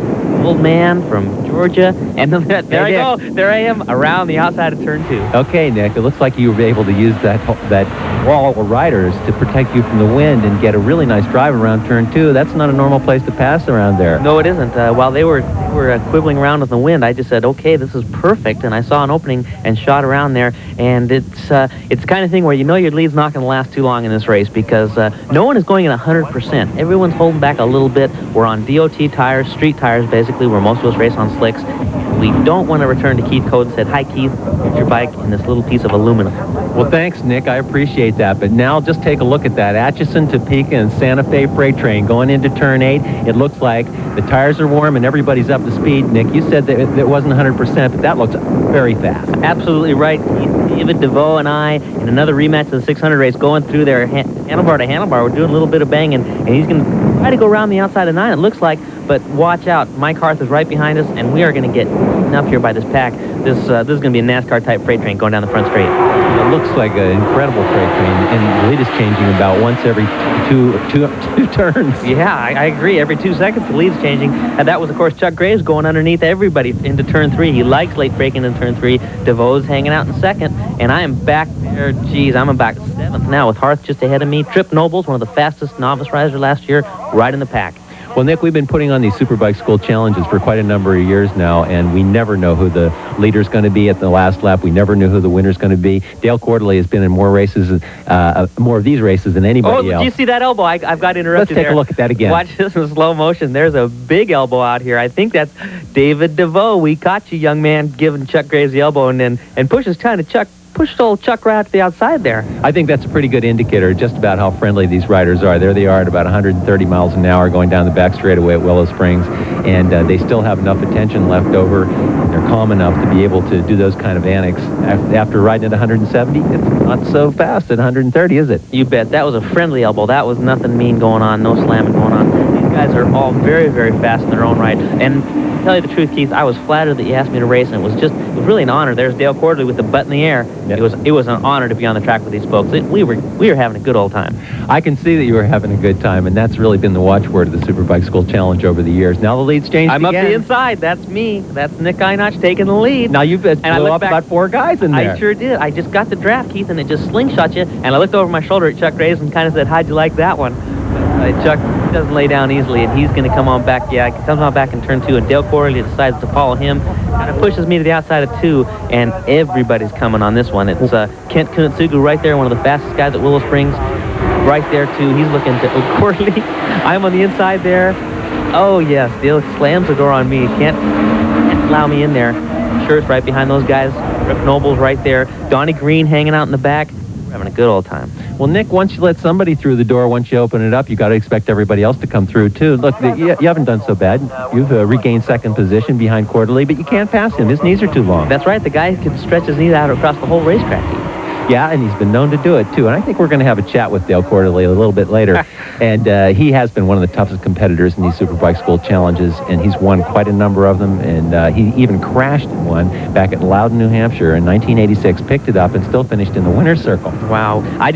Old man from Georgia, and there I go. There I am around the outside of turn 2. Okay, Nick, it looks like you were able to use that wall of riders to protect you from the wind and get a really nice drive around turn 2. That's not a normal place to pass around there. No, it isn't. While they were quibbling around with the wind, I just said, okay, this is perfect, and I saw an opening and shot around there, and it's the kind of thing where you know your lead's not going to last too long in this race because no one is going at 100%. Everyone's holding back a little bit. We're on DOT tires, street tires, basically, where most of us race on slicks. We don't want to return to Keith Code and said, hi, Keith, here's your bike in this little piece of aluminum. Well, thanks, Nick. I appreciate that. But now just take a look at that Atchison, Topeka, and Santa Fe freight train going into turn 8. It looks like the tires are warm and everybody's up to speed. Nick, you said that it wasn't 100%, but that looks very fast. Absolutely right, Keith. David DeVoe and I, in another rematch of the 600 race, going through their handlebar to handlebar, we're doing a little bit of banging, and he's going to try to go around the outside of 9, it looks like, but watch out. Mike Harth is right behind us, and we are going to get eaten up here by this pack. This is going to be a NASCAR-type freight train going down the front straight. It looks like an incredible freight train, and the lead is changing about once every two turns. Yeah, I agree. Every 2 seconds, the lead's changing. And that was, of course, Chuck Graves going underneath everybody into turn 3. He likes late braking in turn 3. DeVoe's hanging out in second, and I am back there. Geez, I'm back 7th now with Harth just ahead of me. Trip Noble's one of the fastest novice riders last year, right in the pack. Well, Nick, we've been putting on these Superbike School Challenges for quite a number of years now, and we never know who the leader's going to be at the last lap. We never knew who the winner's going to be. Dale Quarterly has been in more races, more of these races than anybody else. Oh, did you see that elbow? I've got interrupted. Let's take a look at that again. Watch this in slow motion. There's a big elbow out here. I think that's David DeVoe. We caught you, young man, giving Chuck Graves the elbow and pushes kind of pushed old Chuck right out to the outside there. I think that's a pretty good indicator just about how friendly these riders are. There they are at about 130 miles an hour going down the back straightaway at Willow Springs, and they still have enough attention left over. They're calm enough to be able to do those kind of antics. After riding at 170, it's not so fast at 130, is it? You bet. That was a friendly elbow. That was nothing mean going on, no slamming going on. These guys are all very, very fast in their own right. And to tell you the truth, Keith, I was flattered that you asked me to race, and it was really an honor. There's Dale Quarterly with the butt in the air. Yep. It was an honor to be on the track with these folks. We were having a good old time. I can see that you were having a good time, and that's really been the watchword of the Superbike School Challenge over the years. Now the lead's changed I'm again. Up the inside. That's me. That's Nick Einach taking the lead. Now you've blew up about 4 guys in there. I sure did. I just got the draft, Keith, and it just slingshot you. And I looked over my shoulder at Chuck Graves and kind of said, how'd you like that one? Chuck doesn't lay down easily, and he's going to come on back. Yeah, he comes on back in turn 2, and Dale Quarterly decides to follow him. Kind of pushes me to the outside of 2, and everybody's coming on this one. It's Kent Kuntsugu right there, one of the fastest guys at Willow Springs. Right there, too. He's looking to Quarterly. I'm on the inside there. Oh, yes. Dale slams the door on me. Can't allow me in there. Schertz right behind those guys. Rip Noble's right there. Donnie Green hanging out in the back. We're having a good old time. Well, Nick, once you let somebody through the door, once you open it up, you got to expect everybody else to come through, too. Look, you haven't done so bad. You've regained second position behind Quarterly, but you can't pass him. His knees are too long. That's right. The guy can stretch his knees out across the whole racetrack. Yeah, and he's been known to do it, too. And I think we're going to have a chat with Dale Quarterly a little bit later. And he has been one of the toughest competitors in these Superbike School Challenges, and he's won quite a number of them. And he even crashed in one back at Loudon, New Hampshire in 1986, picked it up, and still finished in the winner's circle. Wow. I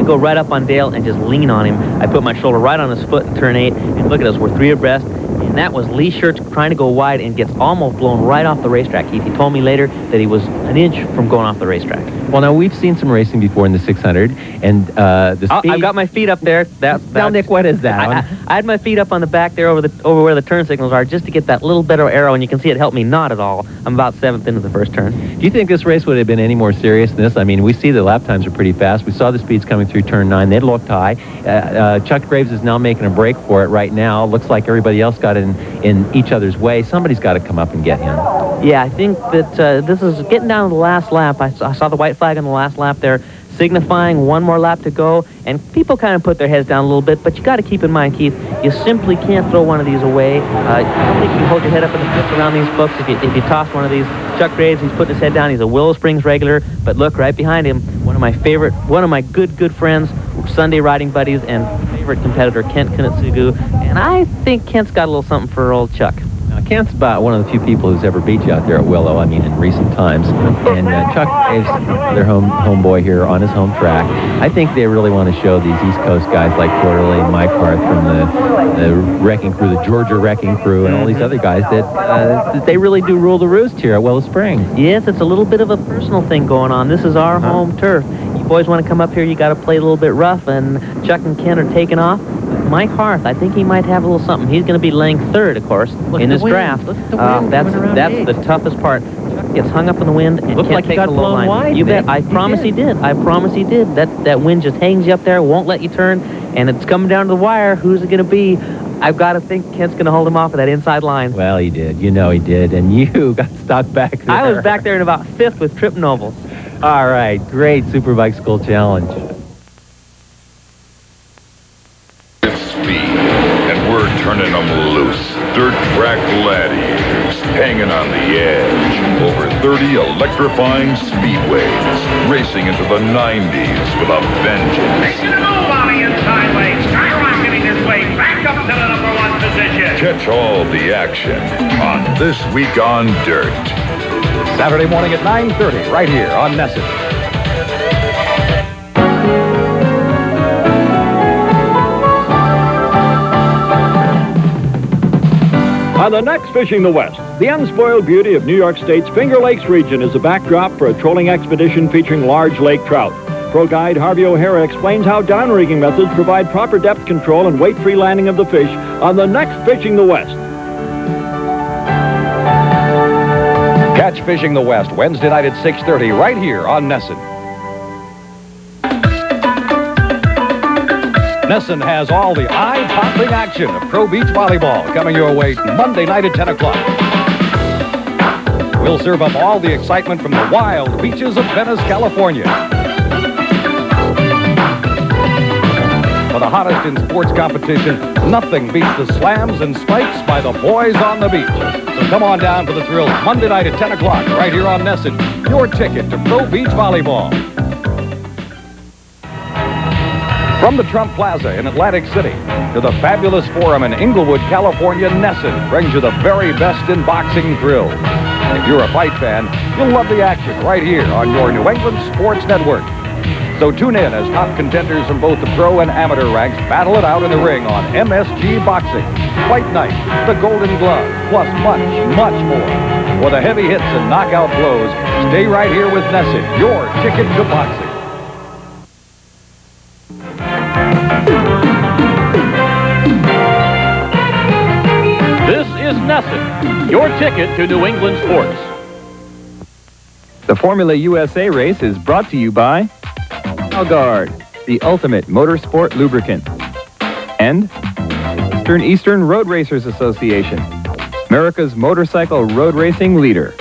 go right up on Dale and just lean on him. I put my shoulder right on his foot in turn 8, and look at us, we're 3 abreast. And that was Lee Schertz trying to go wide and gets almost blown right off the racetrack. He told me later that he was an inch from going off the racetrack. Well, now, we've seen some racing before in the 600, and the speed... I've got my feet up there. Now, Nick, what is that? I had my feet up on the back there over where the turn signals are just to get that little better arrow, and you can see it helped me not at all. I'm about 7th into the first turn. Do you think this race would have been any more serious than this? I mean, we see the lap times are pretty fast. We saw the speeds coming through turn 9. They looked high. Chuck Graves is now making a break for it right now. Looks like everybody else got in each other's way. Somebody's got to come up and get him. Yeah, I think that this is getting down to the last lap. I saw the white flag on the last lap there, signifying one more lap to go, and people kind of put their heads down a little bit, but you got to keep in mind, Keith, you simply can't throw one of these away. I don't think you can hold your head up in the fist around these folks if you toss one of these. Chuck Graves, he's putting his head down. He's a Willow Springs regular, but look, right behind him, one of my good friends, Sunday riding buddies, and favorite competitor, Kent Kunitsugu, and I think Kent's got a little something for old Chuck. Now, Kent's about one of the few people who's ever beat you out there at Willow, I mean, in recent times. And Chuck Graves, their homeboy here on his home track. I think they really want to show these East Coast guys like Quarterly and Mike Harth from the Wrecking Crew, the Georgia Wrecking Crew, and all these other guys that they really do rule the roost here at Willow Springs. Yes, it's a little bit of a personal thing going on. This is our home turf. You boys want to come up here, you got to play a little bit rough, and Chuck and Ken are taking off. Mike Harth, I think he might have a little something. He's going to be laying 3rd, of course, in this draft. That's the toughest part. Chuck gets hung up in the wind and can't take the low line. Wide, you bet. I promise he did. I promise he did. That wind just hangs you up there, won't let you turn, and it's coming down to the wire. Who's it going to be? I've got to think Kent's going to hold him off of that inside line. Well, he did. You know he did. And you got stuck back there. I was back there in about 5th with Trip Nobles. All right. Great Superbike School Challenge. Turning them loose. Dirt track gladiators hanging on the edge. Over 30 electrifying speedways racing into the 90s with a vengeance. Making a move on the inside lane, skyrocketing his way back up to the #1 position. Catch all the action on This Week on Dirt. Saturday morning at 9:30 right here on Nesson. On the next Fishing the West, the unspoiled beauty of New York State's Finger Lakes region is a backdrop for a trolling expedition featuring large lake trout. Pro guide Harvey O'Hara explains how downrigging methods provide proper depth control and weight-free landing of the fish on the next Fishing the West. Catch Fishing the West Wednesday night at 6:30 right here on Nesson. Nesson has all the eye-popping action of pro beach volleyball coming your way Monday night at 10 o'clock. We'll serve up all the excitement from the wild beaches of Venice, California. For the hottest in sports competition, nothing beats the slams and spikes by the boys on the beach. So come on down for the thrills Monday night at 10 o'clock right here on Nesson. Your ticket to pro beach volleyball. From the Trump Plaza in Atlantic City to the fabulous Forum in Inglewood, California, Nesson brings you the very best in boxing thrills. If you're a fight fan, you'll love the action right here on your New England Sports Network. So tune in as top contenders from both the pro and amateur ranks battle it out in the ring on MSG Boxing. Fight Night, the Golden Glove, plus much, much more. For the heavy hits and knockout blows, stay right here with Nesson, your ticket to boxing. This is Nesson, your ticket to New England sports. The Formula USA race is brought to you by Algard, the ultimate motorsport lubricant, and Eastern Road Racers Association, America's motorcycle road racing leader.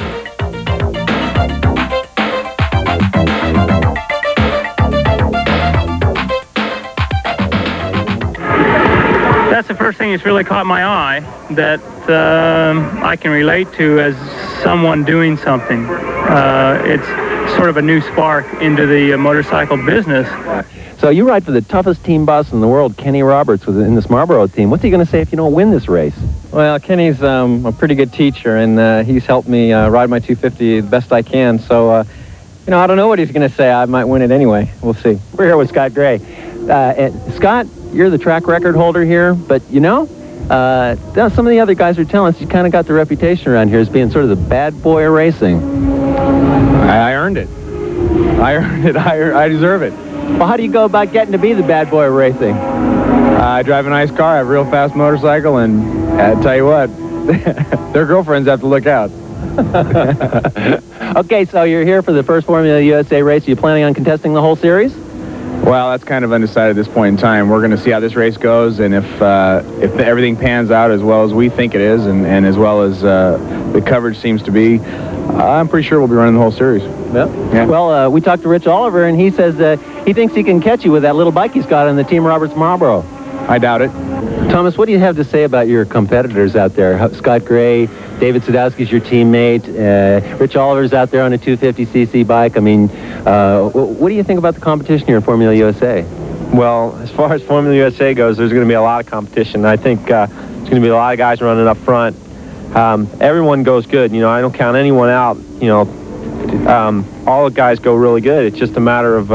That's the first thing that's really caught my eye that I can relate to as someone doing something. It's sort of a new spark into the motorcycle business. So you ride for the toughest team boss in the world, Kenny Roberts, in this Marlboro team. What's he going to say if you don't win this race? Well, Kenny's a pretty good teacher, and he's helped me ride my 250 the best I can. So, you know, I don't know what he's going to say. I might win it anyway. We'll see. We're here with Scott Gray. And Scott, you're the track record holder here, but you know, some of the other guys are telling us you kind of got the reputation around here as being sort of the bad boy of racing. I earned it. I earned it. I deserve it. Well, how do you go about getting to be the bad boy of racing? I drive a nice car, I have a real fast motorcycle, and I tell you what, their girlfriends have to look out. Okay, so you're here for the first Formula USA race. Are you planning on contesting the whole series? Well, that's kind of undecided at this point in time. We're going to see how this race goes, and if everything pans out as well as we think it is, and as well as the coverage seems to be, I'm pretty sure we'll be running the whole series. Yeah. Well, we talked to Rich Oliver, and he says he thinks he can catch you with that little bike he's got on the Team Roberts Marlboro. I doubt it. Thomas, what do you have to say about your competitors out there? Scott Gray, David Sadowski's your teammate. Rich Oliver's out there on a 250cc bike. I mean, what do you think about the competition here in Formula USA? Well, as far as Formula USA goes, there's going to be a lot of competition. I think there's going to be a lot of guys running up front. Everyone goes good. You know, I don't count anyone out. You know, all the guys go really good. It's just a matter of,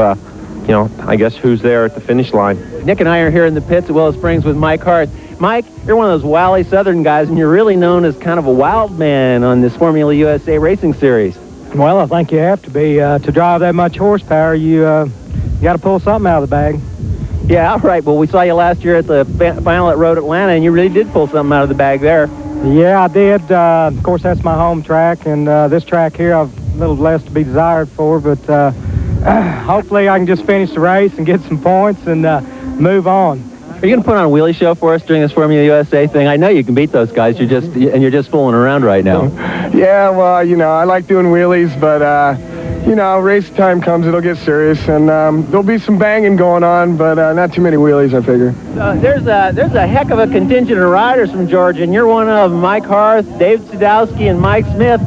you know, I guess who's there at the finish line. Nick and I are here in the pits at Willow Springs with Mike Hart. Mike, you're one of those wily Southern guys, and you're really known as kind of a wild man on this Formula USA racing series. Well, I think you have to be. To drive that much horsepower, you got to pull something out of the bag. Yeah, all right. Well, we saw you last year at the final at Road Atlanta, and you really did pull something out of the bag there. Yeah, I did. Of course, that's my home track, and this track here I've a little less to be desired for, but hopefully I can just finish the race and get some points and move on. Are you going to put on a wheelie show for us during this Formula USA thing? I know you can beat those guys. You're just fooling around right now. Yeah, well, you know, I like doing wheelies, but you know, race time comes, it'll get serious, and there'll be some banging going on, but not too many wheelies, I figure. There's a heck of a contingent of riders from Georgia, and you're one of them. Mike Harth, Dave Sadowski, and Mike Smith.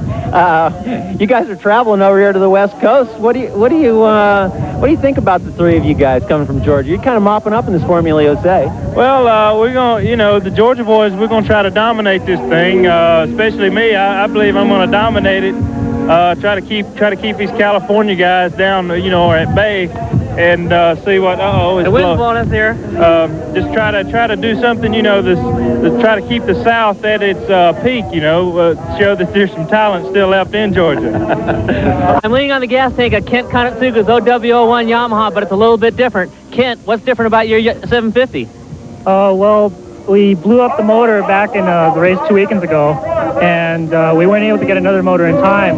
You guys are traveling over here to the West Coast. What do you think about the three of you guys coming from Georgia? You're kind of mopping up in this Formula USA. Well, we're going to, you know, the Georgia boys, we're going to try to dominate this thing, especially me. I believe I'm going to dominate it. Try to keep these California guys down, you know, or at bay, and see what. The wind's blowing us here. Just try to do something, you know. Try to keep the South at its peak, you know. Show that there's some talent still left in Georgia. I'm leaning on the gas tank of Kent Konatsuga's OW01 Yamaha, but it's a little bit different. Kent, what's different about your 750? Well, we blew up the motor back in the race 2 weekends ago, and we weren't able to get another motor in time.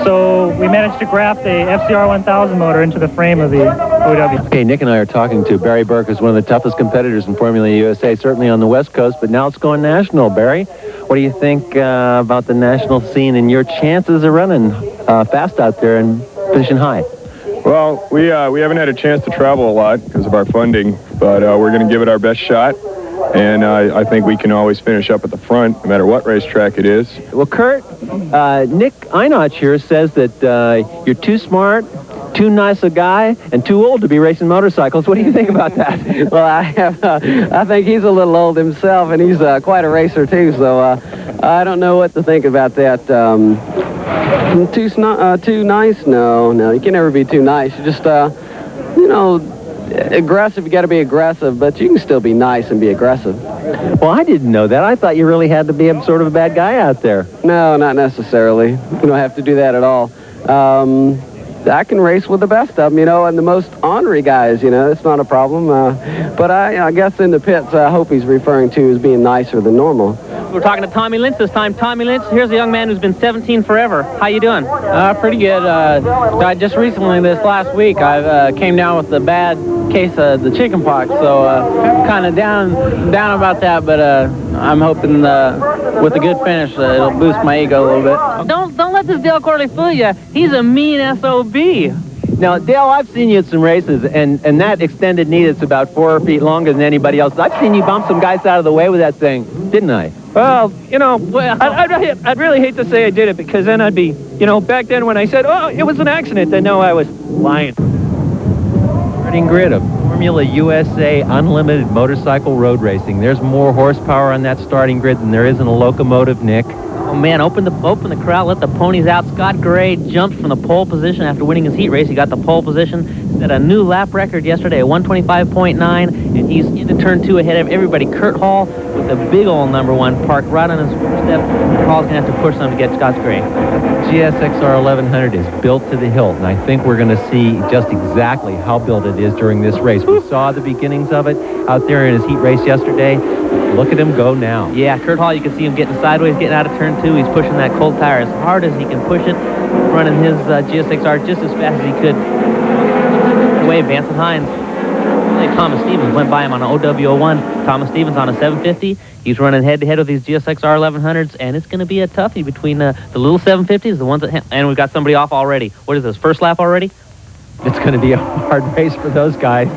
So we managed to graft the FCR1000 motor into the frame of the OW. Okay, Nick and I are talking to Barry Burke, who's one of the toughest competitors in Formula USA, certainly on the West Coast, but now it's going national. Barry, what do you think about the national scene and your chances of running fast out there and finishing high? Well, we haven't had a chance to travel a lot because of our funding, but we're going to give it our best shot. And I think we can always finish up at the front, no matter what racetrack it is. Well, Kurt, Nick Einach here says that you're too smart, too nice a guy, and too old to be racing motorcycles. What do you think about that? Well, I think he's a little old himself, and he's quite a racer, too, so I don't know what to think about that. Too nice? No, you can never be too nice. You just, you know, aggressive, you got to be aggressive, but you can still be nice and be aggressive. Well, I didn't know that. I thought you really had to be sort of a bad guy out there. No, not necessarily. You don't have to do that at all. I can race with the best of them, you know, and the most ornery guys, you know, it's not a problem. But I guess in the pits, I hope he's referring to as being nicer than normal. We're talking to Tommy Lynch this time. Tommy Lynch, here's a young man who's been 17 forever. How you doing? Pretty good. Just recently, this last week, I came down with the bad case of the chicken pox, so kind of down about that, but I'm hoping with a good finish, it'll boost my ego a little bit. Don't let this Dale Corley fool you. He's a mean SOB. Now, Dale, I've seen you at some races, and that extended knee that's about 4 feet longer than anybody else. I've seen you bump some guys out of the way with that thing, didn't I? Well, you know, I'd really hate to say I did it, because then I'd be, you know, back then when I said, oh, it was an accident, then no, I was lying. Starting grid of Formula USA Unlimited Motorcycle Road Racing. There's more horsepower on that starting grid than there is in a locomotive, Nick. Oh man, open the crowd, let the ponies out. Scott Gray jumped from the pole position after winning his heat race. He got the pole position, set a new lap record yesterday at 125.9, and he's into turn 2 ahead of everybody. Kurt Hall with a big old #1 parked right on his doorstep. Kurt Hall's gonna have to push some to get Scott Gray. GSX-R1100 is built to the hilt, and I think we're going to see just exactly how built it is during this race. We saw the beginnings of it out there in his heat race yesterday. Look at him go now. Yeah, Kurt Hall, you can see him getting sideways, getting out of turn 2. He's pushing that cold tire as hard as he can push it, running his GSX-R just as fast as he could. Away, Vance and Hines. Thomas Stevens went by him on an OW01. Thomas Stevens on a 750. He's running head-to-head with these GSX-R1100s, and it's going to be a toughie between the little 750s, the ones that... And we've got somebody off already. What is this, first lap already? It's going to be a hard race for those guys.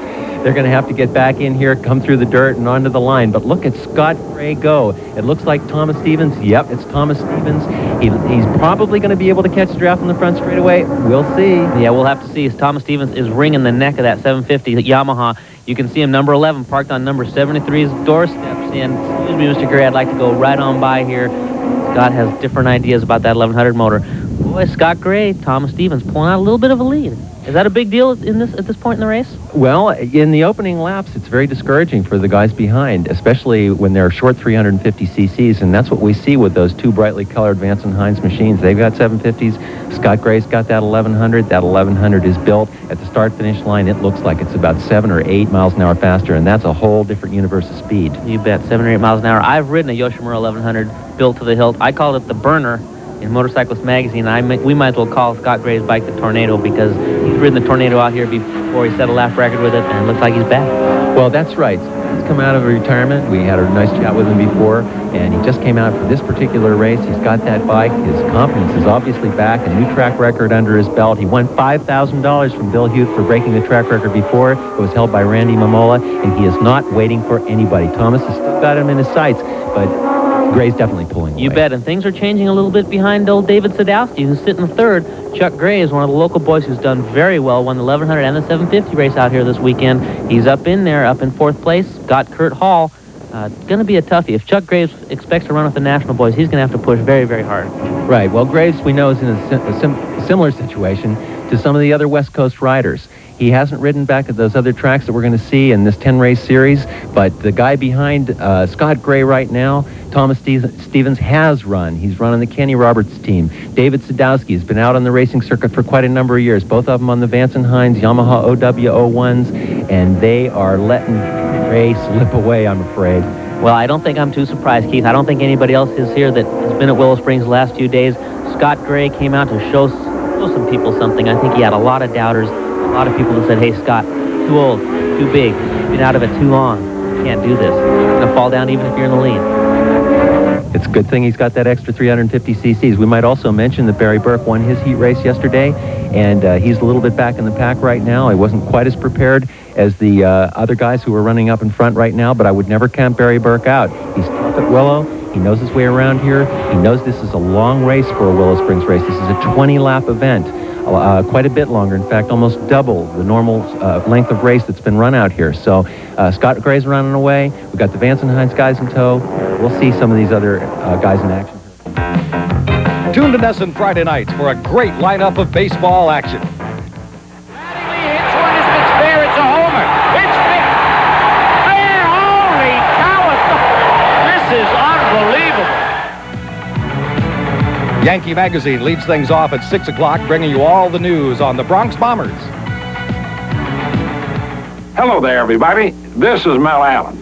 They're going to have to get back in here, come through the dirt, and onto the line. But look at Scott Gray go. It looks like Thomas Stevens. Yep, it's Thomas Stevens. He's probably going to be able to catch the draft in the front straightaway. We'll see. Yeah, we'll have to see. Thomas Stevens is wringing the neck of that 750 Yamaha. You can see him, number 11, parked on number 73's doorsteps. And excuse me, Mr. Gray, I'd like to go right on by here. Scott has different ideas about that 1100 motor. Boy, Scott Gray, Thomas Stevens pulling out a little bit of a lead. Is that a big deal at this point in the race? Well, in the opening laps, it's very discouraging for the guys behind, especially when they're short 350 cc's, and that's what we see with those two brightly colored Vance and Hines machines. They've got 750s. Scott Gray's got that 1100. That 1100 is built at the start-finish line. It looks like it's about 7 or 8 miles an hour faster, and that's a whole different universe of speed. You bet, 7 or 8 miles an hour. I've ridden a Yoshimura 1100 built to the hilt. I called it the burner in Motorcyclist Magazine. We might as well call Scott Gray's bike the Tornado, because he's ridden the Tornado out here before he set a lap record with it, and it looks like he's back. Well, that's right. He's come out of retirement. We had a nice chat with him before, and he just came out for this particular race. He's got that bike. His confidence is obviously back. A new track record under his belt. He won $5,000 from Bill Hute for breaking the track record before. It was held by Randy Mamola, and he is not waiting for anybody. Thomas has still got him in his sights, but Gray's definitely pulling away. You bet, and things are changing a little bit behind old David Sadowski, who's sitting third. Chuck Gray is one of the local boys who's done very well, won the 1100 and the 750 race out here this weekend. He's up in there, up in 4th place. Got Kurt Hall. It's going to be a toughie. If Chuck Graves expects to run with the national boys, he's going to have to push very, very hard. Right. Well, Graves, we know, is in a similar situation to some of the other West Coast riders. He hasn't ridden back at those other tracks that we're going to see in this 10-race series, but the guy behind Scott Gray right now, Thomas Stevens, has run. He's run on the Kenny Roberts team. David Sadowski has been out on the racing circuit for quite a number of years, both of them on the Vance and Hines Yamaha OW01s, and they are letting Gray slip away, I'm afraid. Well, I don't think I'm too surprised, Keith. I don't think anybody else is here that has been at Willow Springs the last few days. Scott Gray came out to show some people something. I think he had a lot of doubters. A lot of people that said, hey, Scott, too old, too big, been out of it too long, can't do this. You're going to fall down even if you're in the lead. It's a good thing he's got that extra 350 cc's. We might also mention that Barry Burke won his heat race yesterday, and he's a little bit back in the pack right now. He wasn't quite as prepared as the other guys who are running up in front right now, but I would never count Barry Burke out. He's tough at Willow. He knows his way around here. He knows this is a long race for a Willow Springs race. This is a 20-lap event. Quite a bit longer, in fact, almost double the normal length of race that's been run out here. So Scott Gray's running away. We've got the Vance and Hines guys in tow. We'll see some of these other guys in action. Tune to Nesson Friday nights for a great lineup of baseball action. It's a homer. It's fair. Holy cow! This is unbelievable. Yankee Magazine leads things off at 6 o'clock, bringing you all the news on the Bronx Bombers. Hello there, everybody. This is Mel Allen.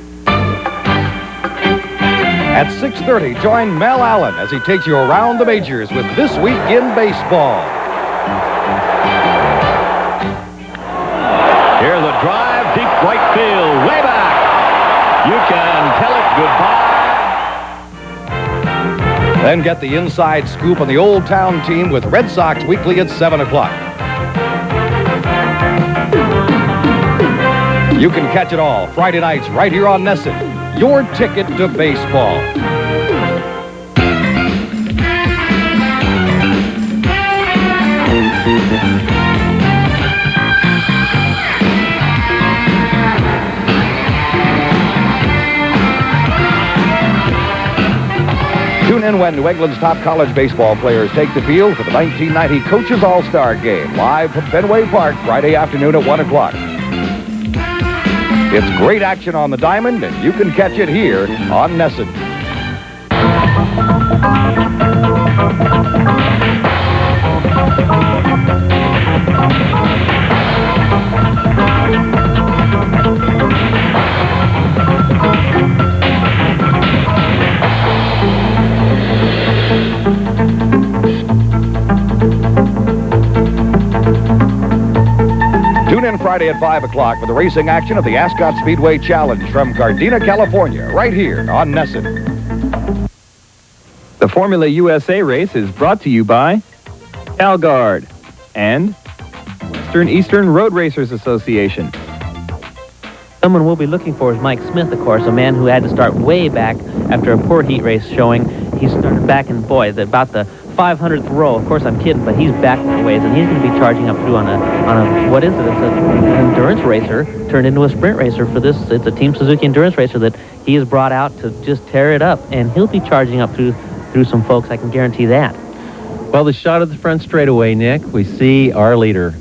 At 6:30, join Mel Allen as he takes you around the majors with This Week in Baseball. Here's a drive, deep right field, way back. You can tell it goodbye. Then get the inside scoop on the Old Town team with Red Sox Weekly at 7 o'clock. You can catch it all Friday nights right here on Nesson, your ticket to baseball. when New England's top college baseball players take the field for the 1990 Coaches All-Star Game, live from Fenway Park, Friday afternoon at 1 o'clock. It's great action on the diamond, and you can catch it here on NESN. Tune in Friday at 5 o'clock for the racing action of the Ascot Speedway Challenge from Gardena, California, right here on NESN. The Formula USA race is brought to you by Calguard and Western Eastern Road Racers Association. Someone we'll be looking for is Mike Smith, of course, a man who had to start way back after a poor heat race showing. He started back in, about the 500th row. Of course, I'm kidding, but he's back a ways, and he's going to be charging up through on a what is it? It's an endurance racer turned into a sprint racer for this. It's a Team Suzuki endurance racer that he has brought out to just tear it up, and he'll be charging up through some folks. I can guarantee that. Well, the shot of the front straightaway, Nick, we see our leader.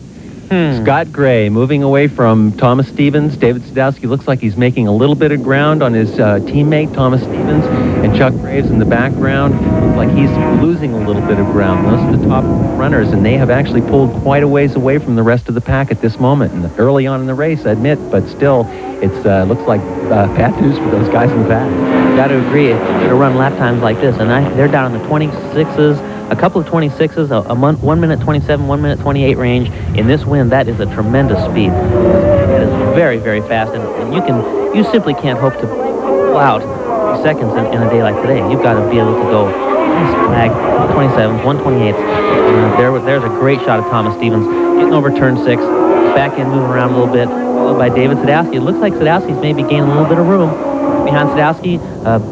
Scott Gray moving away from Thomas Stevens. David Sadowski looks like he's making a little bit of ground on his teammate, Thomas Stevens, and Chuck Graves in the background. Looks like he's losing a little bit of ground. Those are the top runners, and they have actually pulled quite a ways away from the rest of the pack at this moment. And early on in the race, I admit, but still, it looks like bad news for those guys in the back. Got to agree. If you're going to run lap times like this, and they're down in the 26s, a couple of 26s, a 1 minute 27, 1 minute 28 range. In this wind, that is a tremendous speed. It is very, very fast, and you simply can't hope to pull out 3 seconds in a day like today. You've got to be able to go flag 27s, 128s. There's a great shot of Thomas Stevens getting over turn 6, back end moving around a little bit, followed by David Sadowski. It looks like Sadowski's maybe gaining a little bit of room. Behind Sadowski,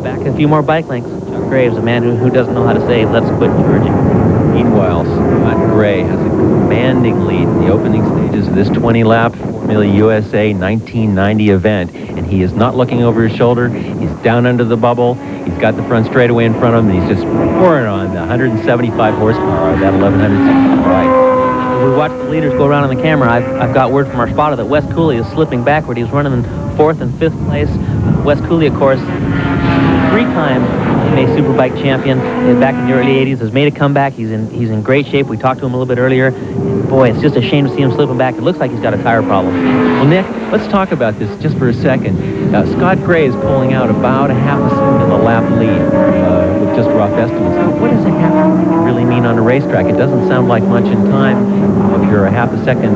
back a few more bike lengths. Chuck Graves, a man who doesn't know how to say, let's quit charging. Meanwhile, Scott Gray has a commanding lead in the opening stages of this 20-lap Formula USA 1990 event, and he is not looking over his shoulder. He's down under the bubble. He's got the front straightaway in front of him, and he's just pouring on the 175 horsepower of that 1100 bike. We watched the leaders go around on the camera. I've got word from our spotter that Wes Cooley is slipping backward. He was running in 4th and 5th place. Wes Cooley, of course, 3-time NA Superbike champion back in the early 80s, has made a comeback. He's in great shape. We talked to him a little bit earlier. And boy, it's just a shame to see him slipping back. It looks like he's got a tire problem. Well, Nick, let's talk about this just for a second. Scott Gray is pulling out about a half a second in the lap lead with just rough estimates. Now, what does a half a second really mean on a racetrack? It doesn't sound like much in time. If you're a half a second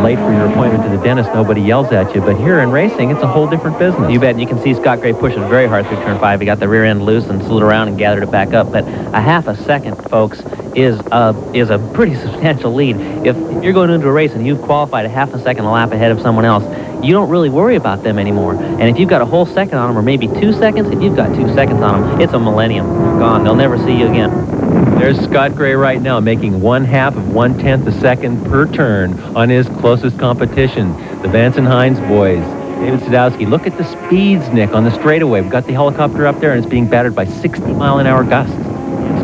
late for your appointment to the dentist, nobody yells at you. But here in racing, it's a whole different business. You bet. And you can see Scott Gray pushing very hard through turn 5. He got the rear end loose and slid around and gathered it back up. But a half a second, folks, is a pretty substantial lead. If you're going into a race and you've qualified a half a second a lap ahead of someone else, you don't really worry about them anymore. And if you've got a whole second on them, or maybe 2 seconds, if you've got 2 seconds on them, it's a millennium. You're gone. They'll never see you again. There's Scott Gray right now making 1/2 of 1/10 a second per turn on his closest competition, the Vance and Hines boys. David Sadowski, look at the speeds, Nick, on the straightaway. We've got the helicopter up there, and it's being battered by 60-mile-an-hour gusts.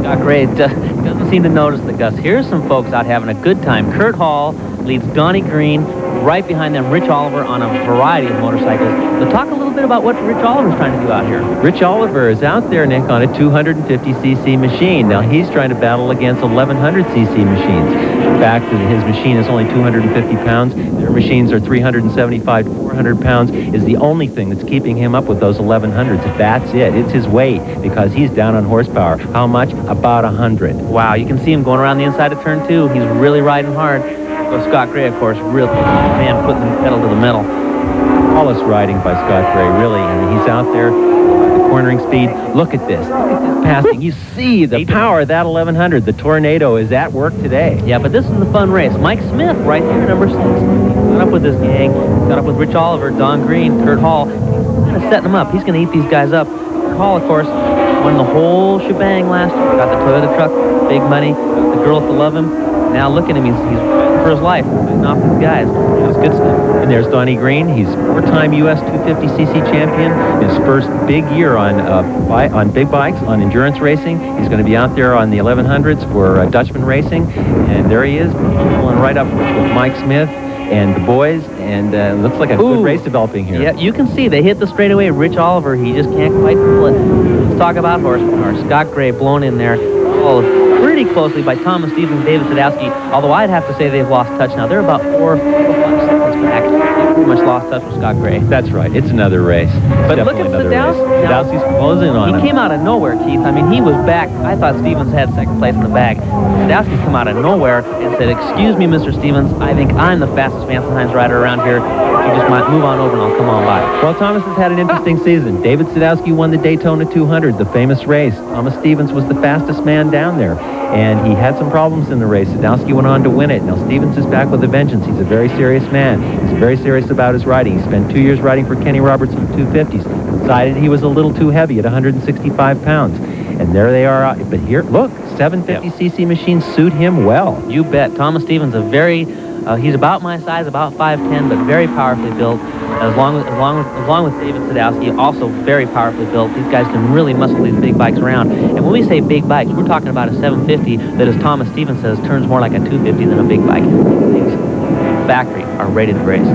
Scott Gray doesn't seem to notice the gusts. Here's some folks out having a good time. Kurt Hall leads Donnie Green. Right behind them, Rich Oliver on a variety of motorcycles. We'll talk a little bit about what Rich Oliver's trying to do out here. Rich Oliver is out there, Nick, on a 250cc machine. Now, he's trying to battle against 1100cc machines. The fact that his machine is only 250 pounds, their machines are 375, 400 pounds, is the only thing that's keeping him up with those 1100s. That's it. It's his weight, because he's down on horsepower. How much? About 100. Wow, you can see him going around the inside of turn 2. He's really riding hard. Well, Scott Gray, of course, real man putting the pedal to the metal. Flawless riding by Scott Gray, really. And he's out there, the cornering speed. Look at this. Look at this passing. You see the power of that 1100. The Tornado is at work today. Yeah, but this is the fun race. Mike Smith, right here, number 6. He's got up with this gang. He's got up with Rich Oliver, Don Green, Kurt Hall. He's kind of setting them up. He's going to eat these guys up. Kurt Hall, of course, won the whole shebang last year. Got the Toyota truck, big money. The girls to love him. Now look at him. He's for his life, fighting off these guys. It was good stuff. And there's Donnie Green. He's four-time U.S. 250cc champion. His first big year on big bikes, on endurance racing. He's going to be out there on the 1100s for Dutchman Racing. And there he is, pulling right up with Mike Smith and the boys, and looks like a good race developing here. Yeah, you can see they hit the straightaway. Rich Oliver, he just can't quite pull it. Let's talk about horsepower. Scott Gray blown in there, followed pretty closely by Thomas Stevens, David Sadowski, although I'd have to say they've lost touch now. They're about 4 or 5 seconds back. They pretty much lost touch with Scott Gray. That's right. It's another race. But look at Sadowski. Sadowski's closing on him. He came out of nowhere, Keith. I mean, he was back. I thought Stevens had second place in the bag. Sadowski's come out of nowhere and said, "Excuse me, Mr. Stevens, I think I'm the fastest Vance Hines rider around here. You just might move on over and I'll come on by." Well, Thomas has had an interesting season. David Sadowski won the Daytona 200, the famous race. Thomas Stevens was the fastest man down there, and he had some problems in the race. Sadowski went on to win it. Now Stevens is back with a vengeance. He's a very serious man. He's very serious about his riding. He spent 2 years riding for Kenny Roberts on 250s. Decided he was a little too heavy at 165 pounds. And there they are. But here, look, 750cc machines suit him well. You bet. Thomas Stevens, he's about my size, about 5'10", but very powerfully built. Along with David Sadowski, also very powerfully built. These guys can really muscle these big bikes around. And when we say big bikes, we're talking about a 750 that, as Thomas Stevens says, turns more like a 250 than a big bike. These factory are rated to race.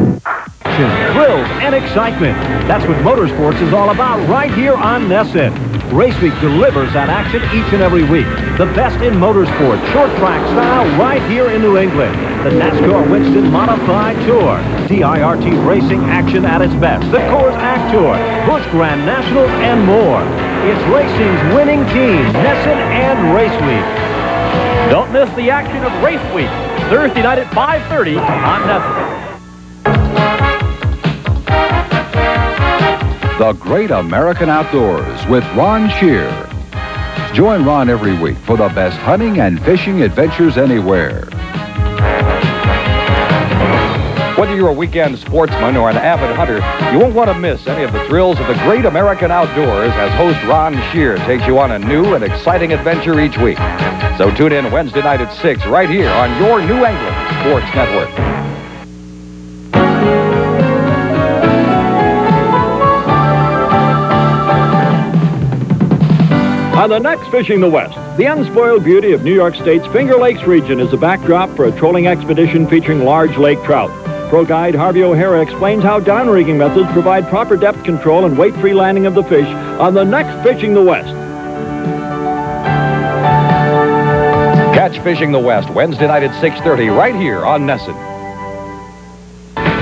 Thrills and excitement. That's what motorsports is all about right here on Nesson. Race Week delivers that action each and every week. The best in motorsport, short track style, right here in New England. The NASCAR Winston Modified Tour. DIRT racing action at its best. The Coors Act Tour, Busch Grand Nationals, and more. It's racing's winning team, Nesson and Race Week. Don't miss the action of Race Week, Thursday night at 5:30 on Nesson. The Great American Outdoors with Ron Shear. Join Ron every week for the best hunting and fishing adventures anywhere. Whether you're a weekend sportsman or an avid hunter, you won't want to miss any of the thrills of the Great American Outdoors as host Ron Shear takes you on a new and exciting adventure each week. So tune in Wednesday night at 6 right here on your New England Sports Network. On the next Fishing the West, the unspoiled beauty of New York State's Finger Lakes region is a backdrop for a trolling expedition featuring large lake trout. Pro guide Harvey O'Hara explains how downrigging methods provide proper depth control and weight-free landing of the fish on the next Fishing the West. Catch Fishing the West Wednesday night at 6:30 right here on Nesson.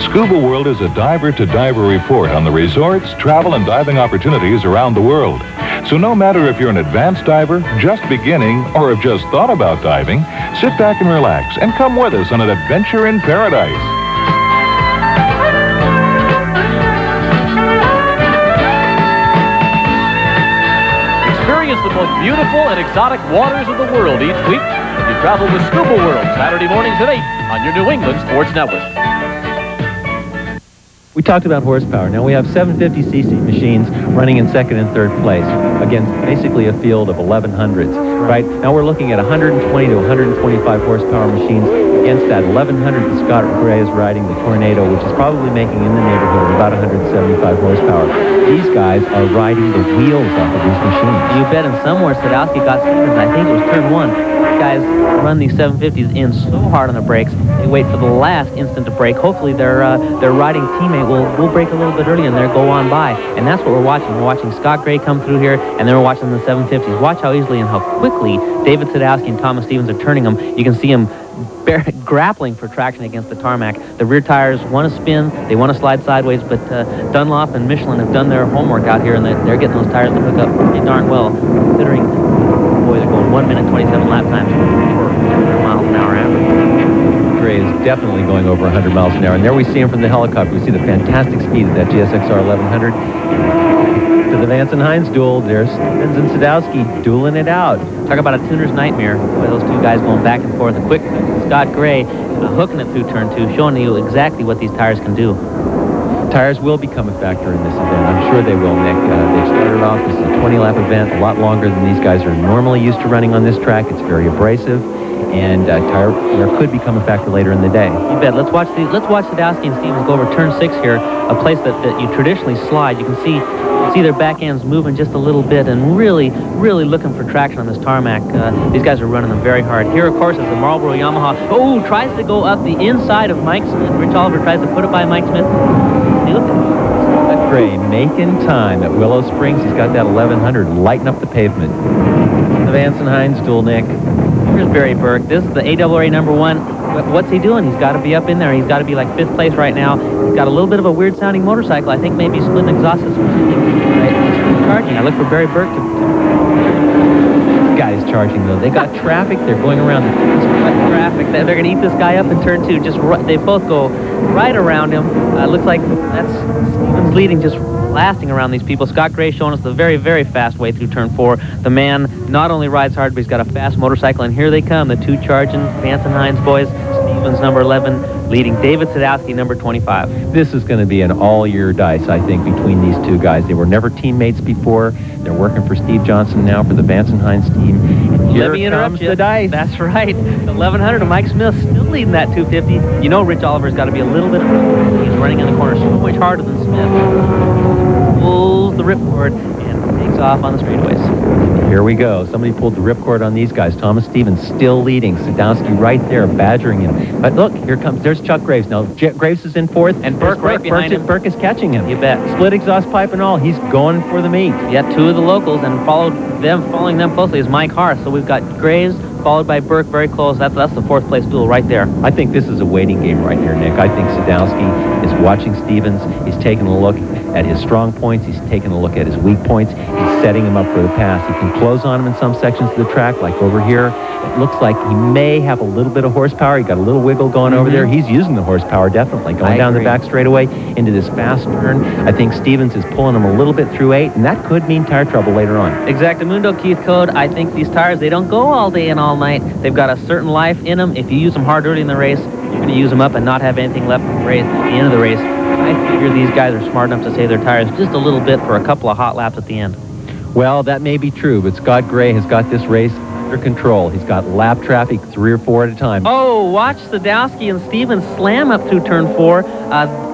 Scuba World is a diver-to-diver report on the resorts, travel, and diving opportunities around the world. So no matter if you're an advanced diver, just beginning, or have just thought about diving, sit back and relax and come with us on an adventure in paradise. Experience the most beautiful and exotic waters of the world each week as you travel with Scuba World Saturday mornings at 8 on your New England Sports Network. We talked about horsepower. Now we have 750cc machines running in second and third place against basically a field of 1100s, right? Now we're looking at 120 to 125 horsepower machines against that 1100 that Scott Gray is riding, the Tornado, which is probably making in the neighborhood of about 175 horsepower. These guys are riding the wheels off of these machines. You bet, and somewhere Sadowski got Stevens. I think it was turn one. These guys run these 750s in so hard on the brakes. They wait for the last instant to brake. Hopefully their riding teammate will brake a little bit early and they'll go on by. And that's what we're watching. We're watching Scott Gray come through here, and then we're watching the 750s. Watch how easily and how quickly David Sadowski and Thomas Stevens are turning them. You can see them grappling for traction against the tarmac. The rear tires want to spin, they want to slide sideways, but Dunlop and Michelin have done their homework out here, and they're getting those tires to hook up pretty darn well, considering boys are going 1 minute 27 lap times for 100 miles an hour average. Gray is definitely going over 100 miles an hour, and there we see him from the helicopter. We see the fantastic speed of that GSX-R1100. To the Vance and Hines duel, there's Stevens and Sadowski dueling it out. Talk about a tuner's nightmare. Boy, those two guys going back and forth. A quick Scott Gray hooking it through turn two, showing you exactly what these tires can do. Tires will become a factor in this event. I'm sure they will, Nick. They've started off as a 20-lap event, a lot longer than these guys are normally used to running on this track. It's very abrasive. and tire wear could become a factor later in the day. You bet. Let's watch Sadowski and Stevens go over turn 6 here, a place that you traditionally slide. You can see their back ends moving just a little bit and really looking for traction on this tarmac. These guys are running them very hard. Here, of course, is the Marlboro Yamaha. Oh, tries to go up the inside of Mike Smith. Rich Oliver tries to put it by Mike Smith. Hey, look at Gray making time at Willow Springs. He's got that 1100 lighting up the pavement. The Vance and Hines duel, Nick. Here's Barry Burke. This is the ARRA #1. What's he doing? He's got to be up in there. He's got to be like 5th place right now. He's got a little bit of a weird sounding motorcycle. I think maybe split exhaust system. Right? He's charging. I look for Barry Burke Guy's charging though. They got traffic. They're going around the traffic. They're going to eat this guy up in turn 2. Just they both go right around him. Looks like that's Stevens leading, just blasting around these people. Scott Gray showing us the very fast way through turn 4. The man not only rides hard, but he's got a fast motorcycle. And here they come, the 2 charging Vance and Hines boys. Stevens, number 11, leading David Sadowski, number 25. This is going to be an all-year dice, I think, between these two guys. They were never teammates before. They're working for Steve Johnson now for the Vance and Hines team. And Let me interrupt you. The dice. That's right. 1100 of Mike Smith still leading that 250. You know Rich Oliver's got to be a little bit. He's running in the corner so much harder than Smith. Pulls the ripcord and takes off on the straightaways. Here we go. Somebody pulled the ripcord on these guys. Thomas Stevens still leading. Sadowski right there, badgering him. But look, here comes. There's Chuck Graves. Now, Graves is in 4th. And Burke right behind him. Burke is catching him. You bet. Split exhaust pipe and all. He's going for the meat. Yeah, 2 of the locals, and following them closely is Mike Harth. So we've got Graves followed by Burke very close. That's the 4th place duel right there. I think this is a waiting game right here, Nick. I think Sadowski is watching Stevens. He's taking a look at his strong points. He's taking a look at his weak points. He's setting him up for the pass. He can close on him in some sections of the track, like over here. It looks like he may have a little bit of horsepower. He got a little wiggle going over there. He's using the horsepower, definitely. Going down the back straightaway into this fast turn. I think Stevens is pulling him a little bit through 8, and that could mean tire trouble later on. Exactamundo, Keith Code. I think these tires, they don't go all day and all night. They've got a certain life in them. If you use them hard early in the race, you're going to use them up and not have anything left at the end of the race. I figure these guys are smart enough to save their tires just a little bit for a couple of hot laps at the end. Well, that may be true, but Scott Gray has got this race under control. He's got lap traffic 3 or 4 at a time. Oh, watch Sadowski and Stevens slam up through turn 4.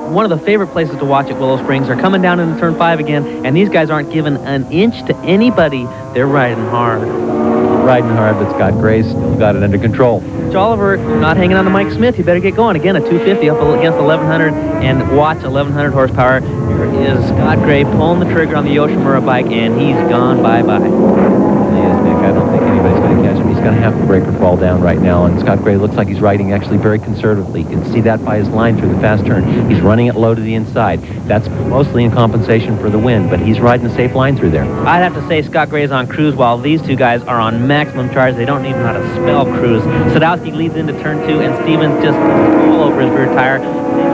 One of the favorite places to watch at Willow Springs. They're coming down into turn 5 again, and these guys aren't giving an inch to anybody. They're riding hard. Riding hard, but Scott Gray's still got it under control. Rich Oliver not hanging on to Mike Smith. You better get going. Again, a 250 up against 1100, and watch 1100 horsepower. Here is Scott Gray pulling the trigger on the Yoshimura bike, and he's gone bye-bye. He is, Nick. I don't think anybody's going to catch him. He's going to have to break or fall down right now, and Scott Gray looks like he's riding actually very conservatively. You can see that by his line through the fast turn. He's running it low to the inside. That's mostly in compensation for the wind, but he's riding a safe line through there. I'd have to say Scott Gray's on cruise while these two guys are on maximum charge. They don't even know how to spell cruise. Sadowski leads into turn 2, and Stevens just all over his rear tire.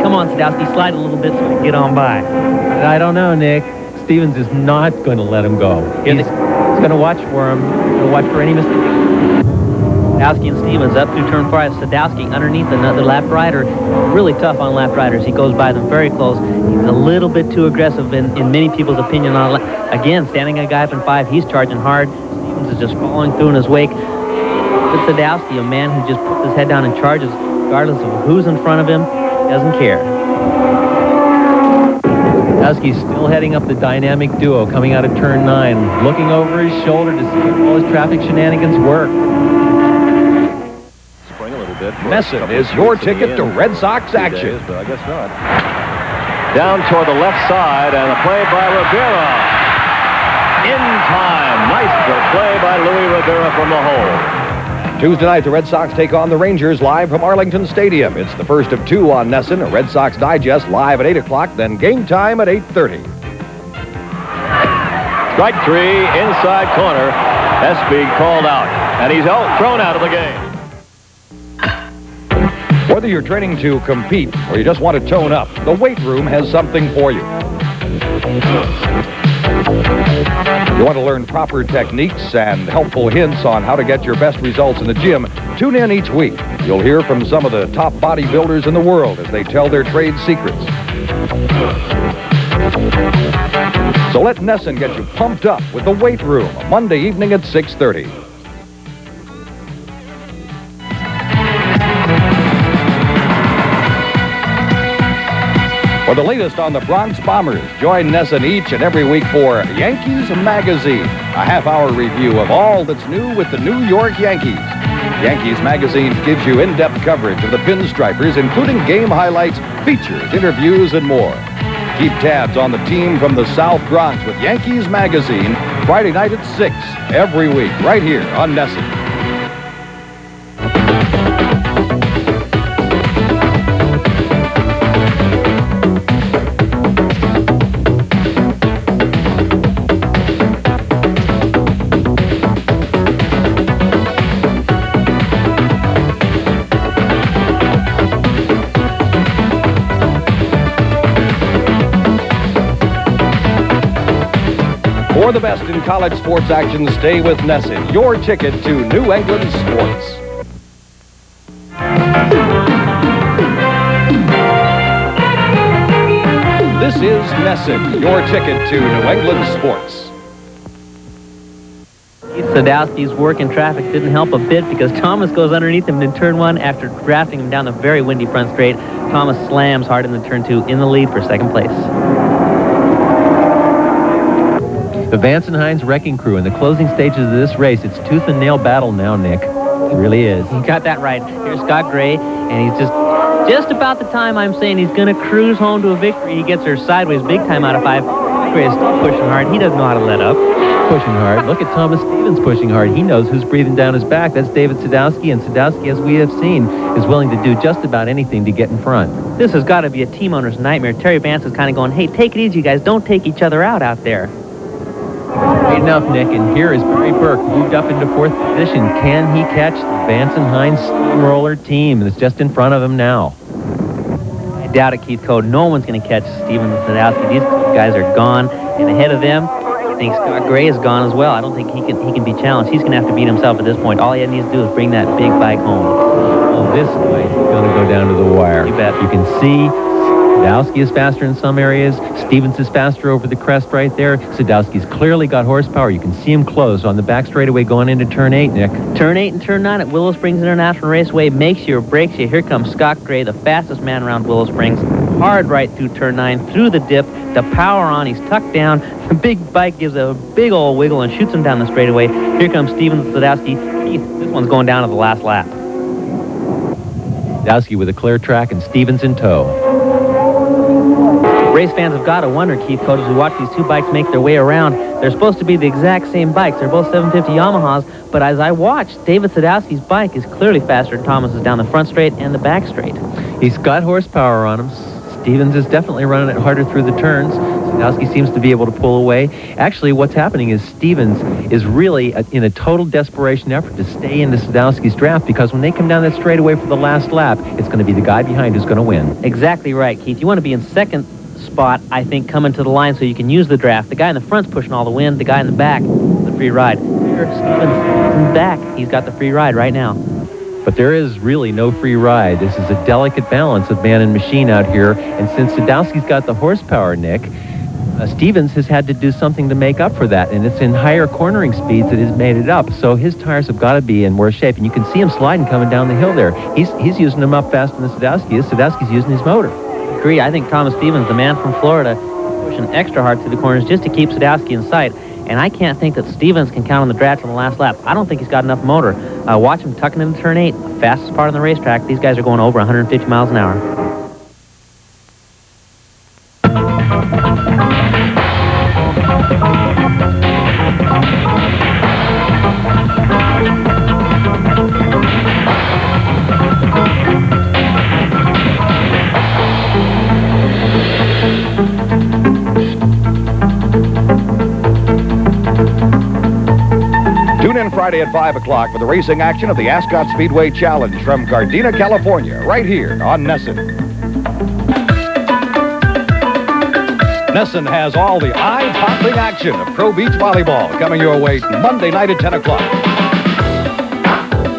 Come on, Sadowski, slide a little bit so we can get on by. I don't know, Nick. Stevens is not going to let him go. He's going to watch for him. He's going to watch for any mistake. Sadowski and Stevens up through turn 5. Sadowski underneath another lap rider. Really tough on lap riders. He goes by them very close. He's a little bit too aggressive in many people's opinion. Again, standing a guy up in 5, he's charging hard. Stevens is just following through in his wake. But Sadowski, a man who just puts his head down and charges, regardless of who's in front of him, doesn't care. Sadowski's still heading up the dynamic duo coming out of turn 9, looking over his shoulder to see if all his traffic shenanigans work. Spring a little bit. Nesson is your ticket to Red Sox action. But I guess not. Down toward the left side, and a play by Rivera. In time. Nice play by Louis Rivera from the hole. Tuesday night, the Red Sox take on the Rangers live from Arlington Stadium. It's the first of 2 on Nesson, a Red Sox Digest live at 8 o'clock, then game time at 8:30. Strike 3, inside corner. Espy called out, and he's thrown out of the game. Whether you're training to compete or you just want to tone up, the weight room has something for you. You want to learn proper techniques and helpful hints on how to get your best results in the gym? Tune in each week. You'll hear from some of the top bodybuilders in the world as they tell their trade secrets. So let Nesson get you pumped up with the weight room, Monday evening at 6:30. For the latest on the Bronx Bombers, join Nesson each and every week for Yankees Magazine, a half-hour review of all that's new with the New York Yankees. Yankees Magazine gives you in-depth coverage of the pinstripers, including game highlights, features, interviews, and more. Keep tabs on the team from the South Bronx with Yankees Magazine, Friday night at 6 every week, right here on Nesson. For the best in college sports action, stay with Nesson, your ticket to New England sports. This is Nesson, your ticket to New England sports. Sadowski's work in traffic didn't help a bit because Thomas goes underneath him in turn one after drafting him down the very windy front straight. Thomas slams hard in the turn two in the lead for second place. The Vance and Hines wrecking crew in the closing stages of this race. It's tooth and nail battle now, Nick. It really is. You got that right. Here's Scott Gray, and he's just about the time I'm saying he's going to cruise home to a victory. He gets her sideways big time out of 5. Gray is still pushing hard. He doesn't know how to let up. Pushing hard. Look at Thomas Stevens pushing hard. He knows who's breathing down his back. That's David Sadowski, and Sadowski, as we have seen, is willing to do just about anything to get in front. This has got to be a team owner's nightmare. Terry Vance is kind of going, hey, take it easy, you guys. Don't take each other out there. Great enough, Nick, and here is Barry Burke, moved up into 4th position. Can he catch the Vance and Hines steamroller team that's just in front of him now? I doubt it, Keith Code. No one's going to catch Steven Sadowski. These guys are gone, and ahead of them, I think Scott Gray is gone as well. I don't think he can be challenged. He's going to have to beat himself at this point. All he needs to do is bring that big bike home. Well, this fight is going to go down to the wire. You bet. You can see Sadowski is faster in some areas. Stevens is faster over the crest right there. Sadowski's clearly got horsepower. You can see him close on the back straightaway going into turn 8, Nick. Turn 8 and turn 9 at Willow Springs International Raceway makes you or breaks you. Here comes Scott Gray, the fastest man around Willow Springs. Hard right through turn 9, through the dip, the power on. He's tucked down. The big bike gives a big old wiggle and shoots him down the straightaway. Here comes Steven Sadowski. This one's going down to the last lap. Sadowski with a clear track and Stevens in tow. Race fans have got to wonder, Keith Code, as we watch these two bikes make their way around. They're supposed to be the exact same bikes. They're both 750 Yamahas, but as I watch, David Sadowski's bike is clearly faster than Thomas's down the front straight and the back straight. He's got horsepower on him. Stevens is definitely running it harder through the turns. Sadowski seems to be able to pull away. Actually, what's happening is Stevens is really in a total desperation effort to stay into Sadowski's draft, because when they come down that straightaway for the last lap, it's going to be the guy behind who's going to win. Exactly right, Keith. You want to be in second spot, I think, coming to the line so you can use the draft. The guy in the front's pushing all the wind. The guy in the back, the free ride. Here, Stevens in the back. He's got the free ride right now. But there is really no free ride. This is a delicate balance of man and machine out here. And since Sadowski's got the horsepower, Nick, Stevens has had to do something to make up for that. And it's in higher cornering speeds that has made it up. So his tires have got to be in worse shape. And you can see him sliding coming down the hill there. He's using them up faster than Sadowski is. Sadowski's using his motor. Agree. I think Thomas Stevens, the man from Florida, pushing extra hard through the corners just to keep Sadowski in sight. And I can't think that Stevens can count on the draft on the last lap. I don't think he's got enough motor. Watch him tucking into turn 8, the fastest part on the racetrack. These guys are going over 150 miles an hour. Friday at 5 o'clock for the racing action of the Ascot Speedway Challenge from Gardena, California, right here on Nesson. Nesson has all the eye-popping action of Pro Beach Volleyball coming your way Monday night at 10 o'clock.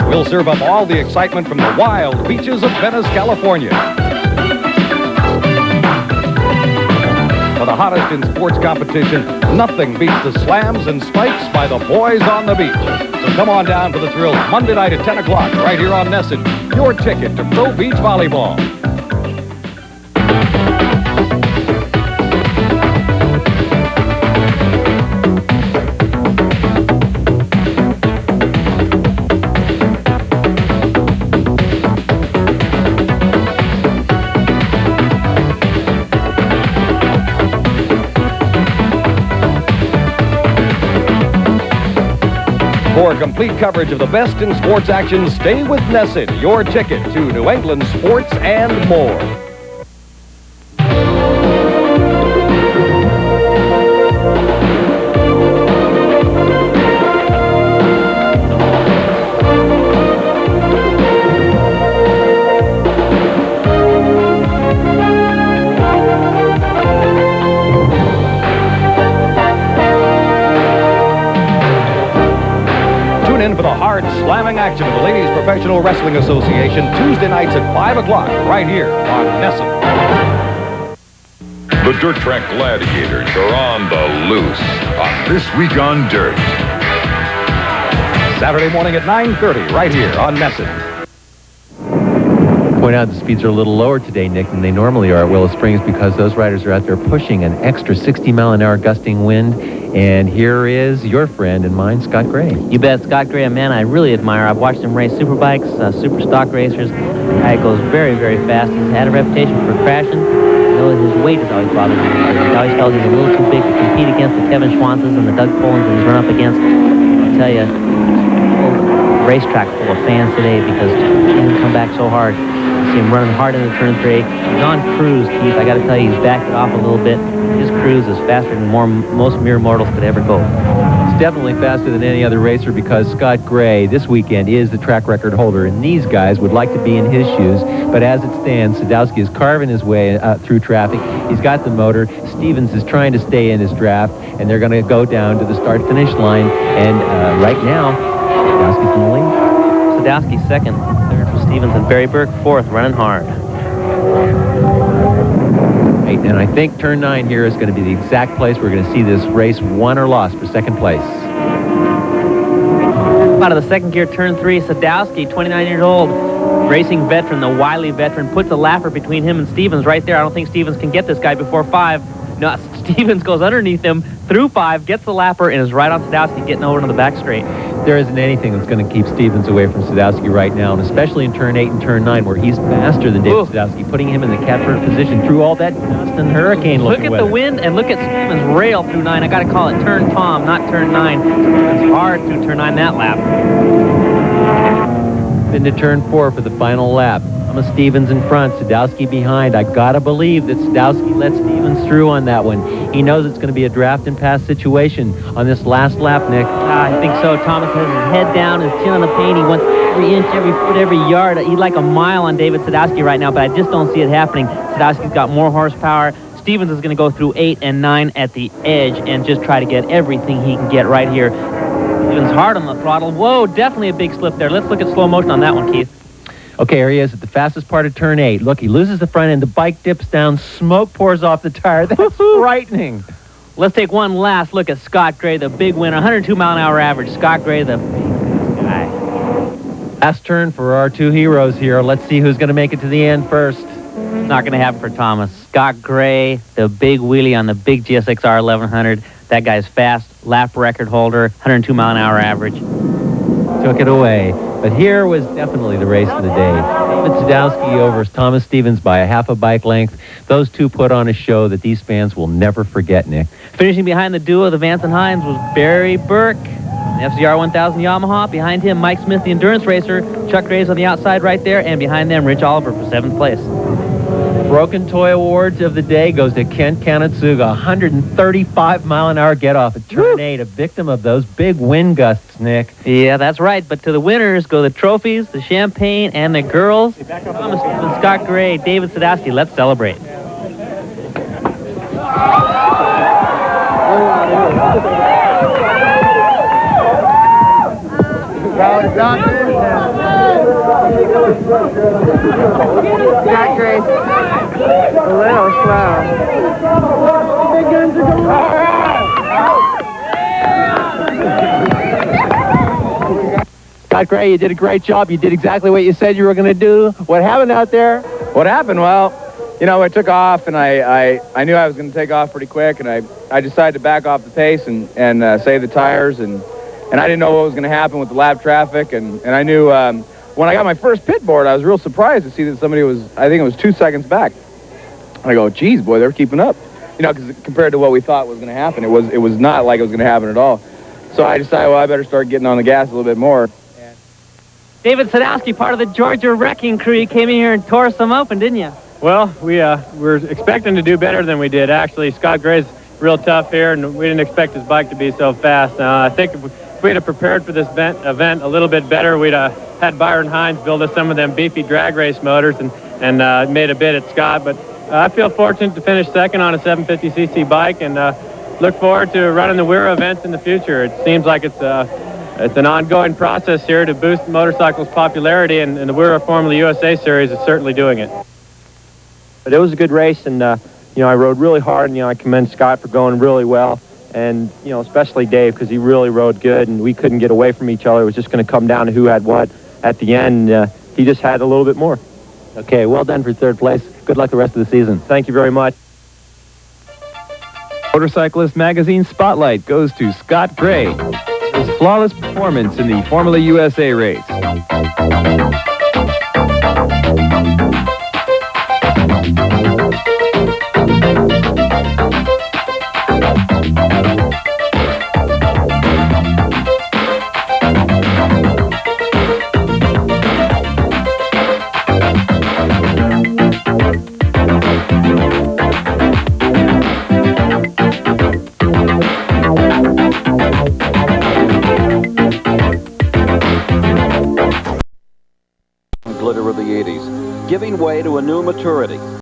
We'll serve up all the excitement from the wild beaches of Venice, California. For the hottest in sports competition, nothing beats the slams and spikes by the boys on the beach. So come on down for the thrills Monday night at 10 o'clock right here on Nesson, your ticket to Pro Beach Volleyball. For complete coverage of the best in sports action, stay with Nesson, your ticket to New England sports and more. In for the hard slamming action of the Ladies Professional Wrestling Association Tuesday nights at 5 o'clock right here on Nesson. The Dirt Track Gladiators are on the loose on This Week on Dirt. Saturday morning at 9:30 right here on Nesson. Point out the speeds are a little lower today, Nick, than they normally are at Willow Springs because those riders are out there pushing an extra 60-mile-an-hour gusting wind. And here is your friend and mine, Scott Gray. You bet. Scott Gray, a man I really admire. I've watched him race superbikes, super stock racers. Guy goes very, very fast. He's had a reputation for crashing. You know, his weight has always bothered me. He always felt he's a little too big to compete against the Kevin Schwantzes and the Doug Polans that he's run up against. I'll tell you, racetrack full of fans today because he didn't come back so hard. You see him running hard into turn 3. He's on cruise, Keith. I got to tell you, he's backed it off a little bit. His cruise is faster than most mere mortals could ever go. It's definitely faster than any other racer because Scott Gray this weekend is the track record holder, and these guys would like to be in his shoes. But as it stands, Sadowski is carving his way through traffic. He's got the motor. Stevens is trying to stay in his draft, and they're going to go down to the start-finish line. And right now, Sadowski's in the lead. Sadowski second, third for Stevens, and Barry Burke fourth, running hard. And I think turn 9 here is going to be the exact place we're going to see this race won or lost for second place. Out of the second gear, turn 3, Sadowski, 29 years old, racing veteran, the wily veteran, puts a lapper between him and Stevens right there. I don't think Stevens can get this guy before 5. No, Stevens goes underneath him through 5, gets the lapper, and is right on Sadowski, getting over to the back straight. There isn't anything that's going to keep Stevens away from Sadowski right now, and especially in turn 8 and turn 9, where he's faster than David Sadowski, putting him in the catbird position through all that dust and hurricane looking Look at weather. The wind, and look at Stevens rail through 9. I got to call it turn Tom, not turn 9. It's hard through turn 9 that lap. Into turn 4 for the final lap. Thomas Stevens in front, Sadowski behind. I gotta believe that Sadowski let Stevens through on that one. He knows it's going to be a draft and pass situation on this last lap, Nick. I think so. Thomas has his head down, his chin on the paint. He wants every inch, every foot, every yard. He'd like a mile on David Sadowski right now, but I just don't see it happening. Sadowski's got more horsepower. Stevens is going to go through 8 and 9 at the edge and just try to get everything he can get right here. Stevens hard on the throttle. Whoa, definitely a big slip there. Let's look at slow motion on that one, Keith. Okay, here he is at the fastest part of turn 8. Look, he loses the front end. The bike dips down. Smoke pours off the tire. That's frightening. Let's take one last look at Scott Gray, the big winner. 102 mile an hour average. Scott Gray, the guy. Last turn for our two heroes here. Let's see who's going to make it to the end first. It's not going to happen for Thomas. Scott Gray, the big wheelie on the big GSX-R1100. That guy's fast, lap record holder, 102 mile an hour average. Took it away. But here was definitely the race of the day. David Sadowski over Thomas Stevens by a half a bike length. Those two put on a show that these fans will never forget, Nick. Finishing behind the duo, the Vance and Hines, was Barry Burke, an FCR 1000 Yamaha. Behind him, Mike Smith, the endurance racer. Chuck Graves on the outside right there. And behind them, Rich Oliver for 7th place. Broken Toy Awards of the day goes to Kent Kanatsuga. 135 mile an hour get off at turn 8. A victim of those big wind gusts, Nick. Yeah, that's right. But to the winners go the trophies, the champagne, and the girls. Thomas Stevens, Scott Gray, David Sadowski. Let's celebrate. Scott Gray, a little slow. Scott Gray, you did a great job. You did exactly what you said you were going to do. What happened out there? What happened? Well, you know, I took off, and I knew I was going to take off pretty quick, and I decided to back off the pace and save the tires, and I didn't know what was going to happen with the lap traffic, and I knew when I got my first pit board, I was real surprised to see that somebody was, I think it was 2 seconds back. And I go, geez, boy, they're keeping up. You know, because compared to what we thought was going to happen, it was not like it was going to happen at all. So I decided, well, I better start getting on the gas a little bit more. David Sadowski, part of the Georgia wrecking crew, you came in here and tore some open, didn't you? Well, we were expecting to do better than we did, actually. Scott Gray's real tough here, and we didn't expect his bike to be so fast. I think if we'd have prepared for this event a little bit better, we'd had Byron Hines build us some of them beefy drag race motors and made a bid at Scott. But I feel fortunate to finish second on a 750cc bike, and look forward to running the WERA events in the future. It seems like it's an ongoing process here to boost motorcycles' popularity, and the WERA Formula USA series is certainly doing it. But it was a good race, and you know, I rode really hard, and I commend Scott for going really well, and especially Dave, because he really rode good, and we couldn't get away from each other. It was just going to come down to who had what at the end. He just had a little bit more. Okay, well done for third place. Good luck the rest of the season. Thank you very much. Motorcyclist Magazine Spotlight goes to Scott Gray. His flawless performance in the Formula USA race. Glitter of the 80s, giving way to a new maturity.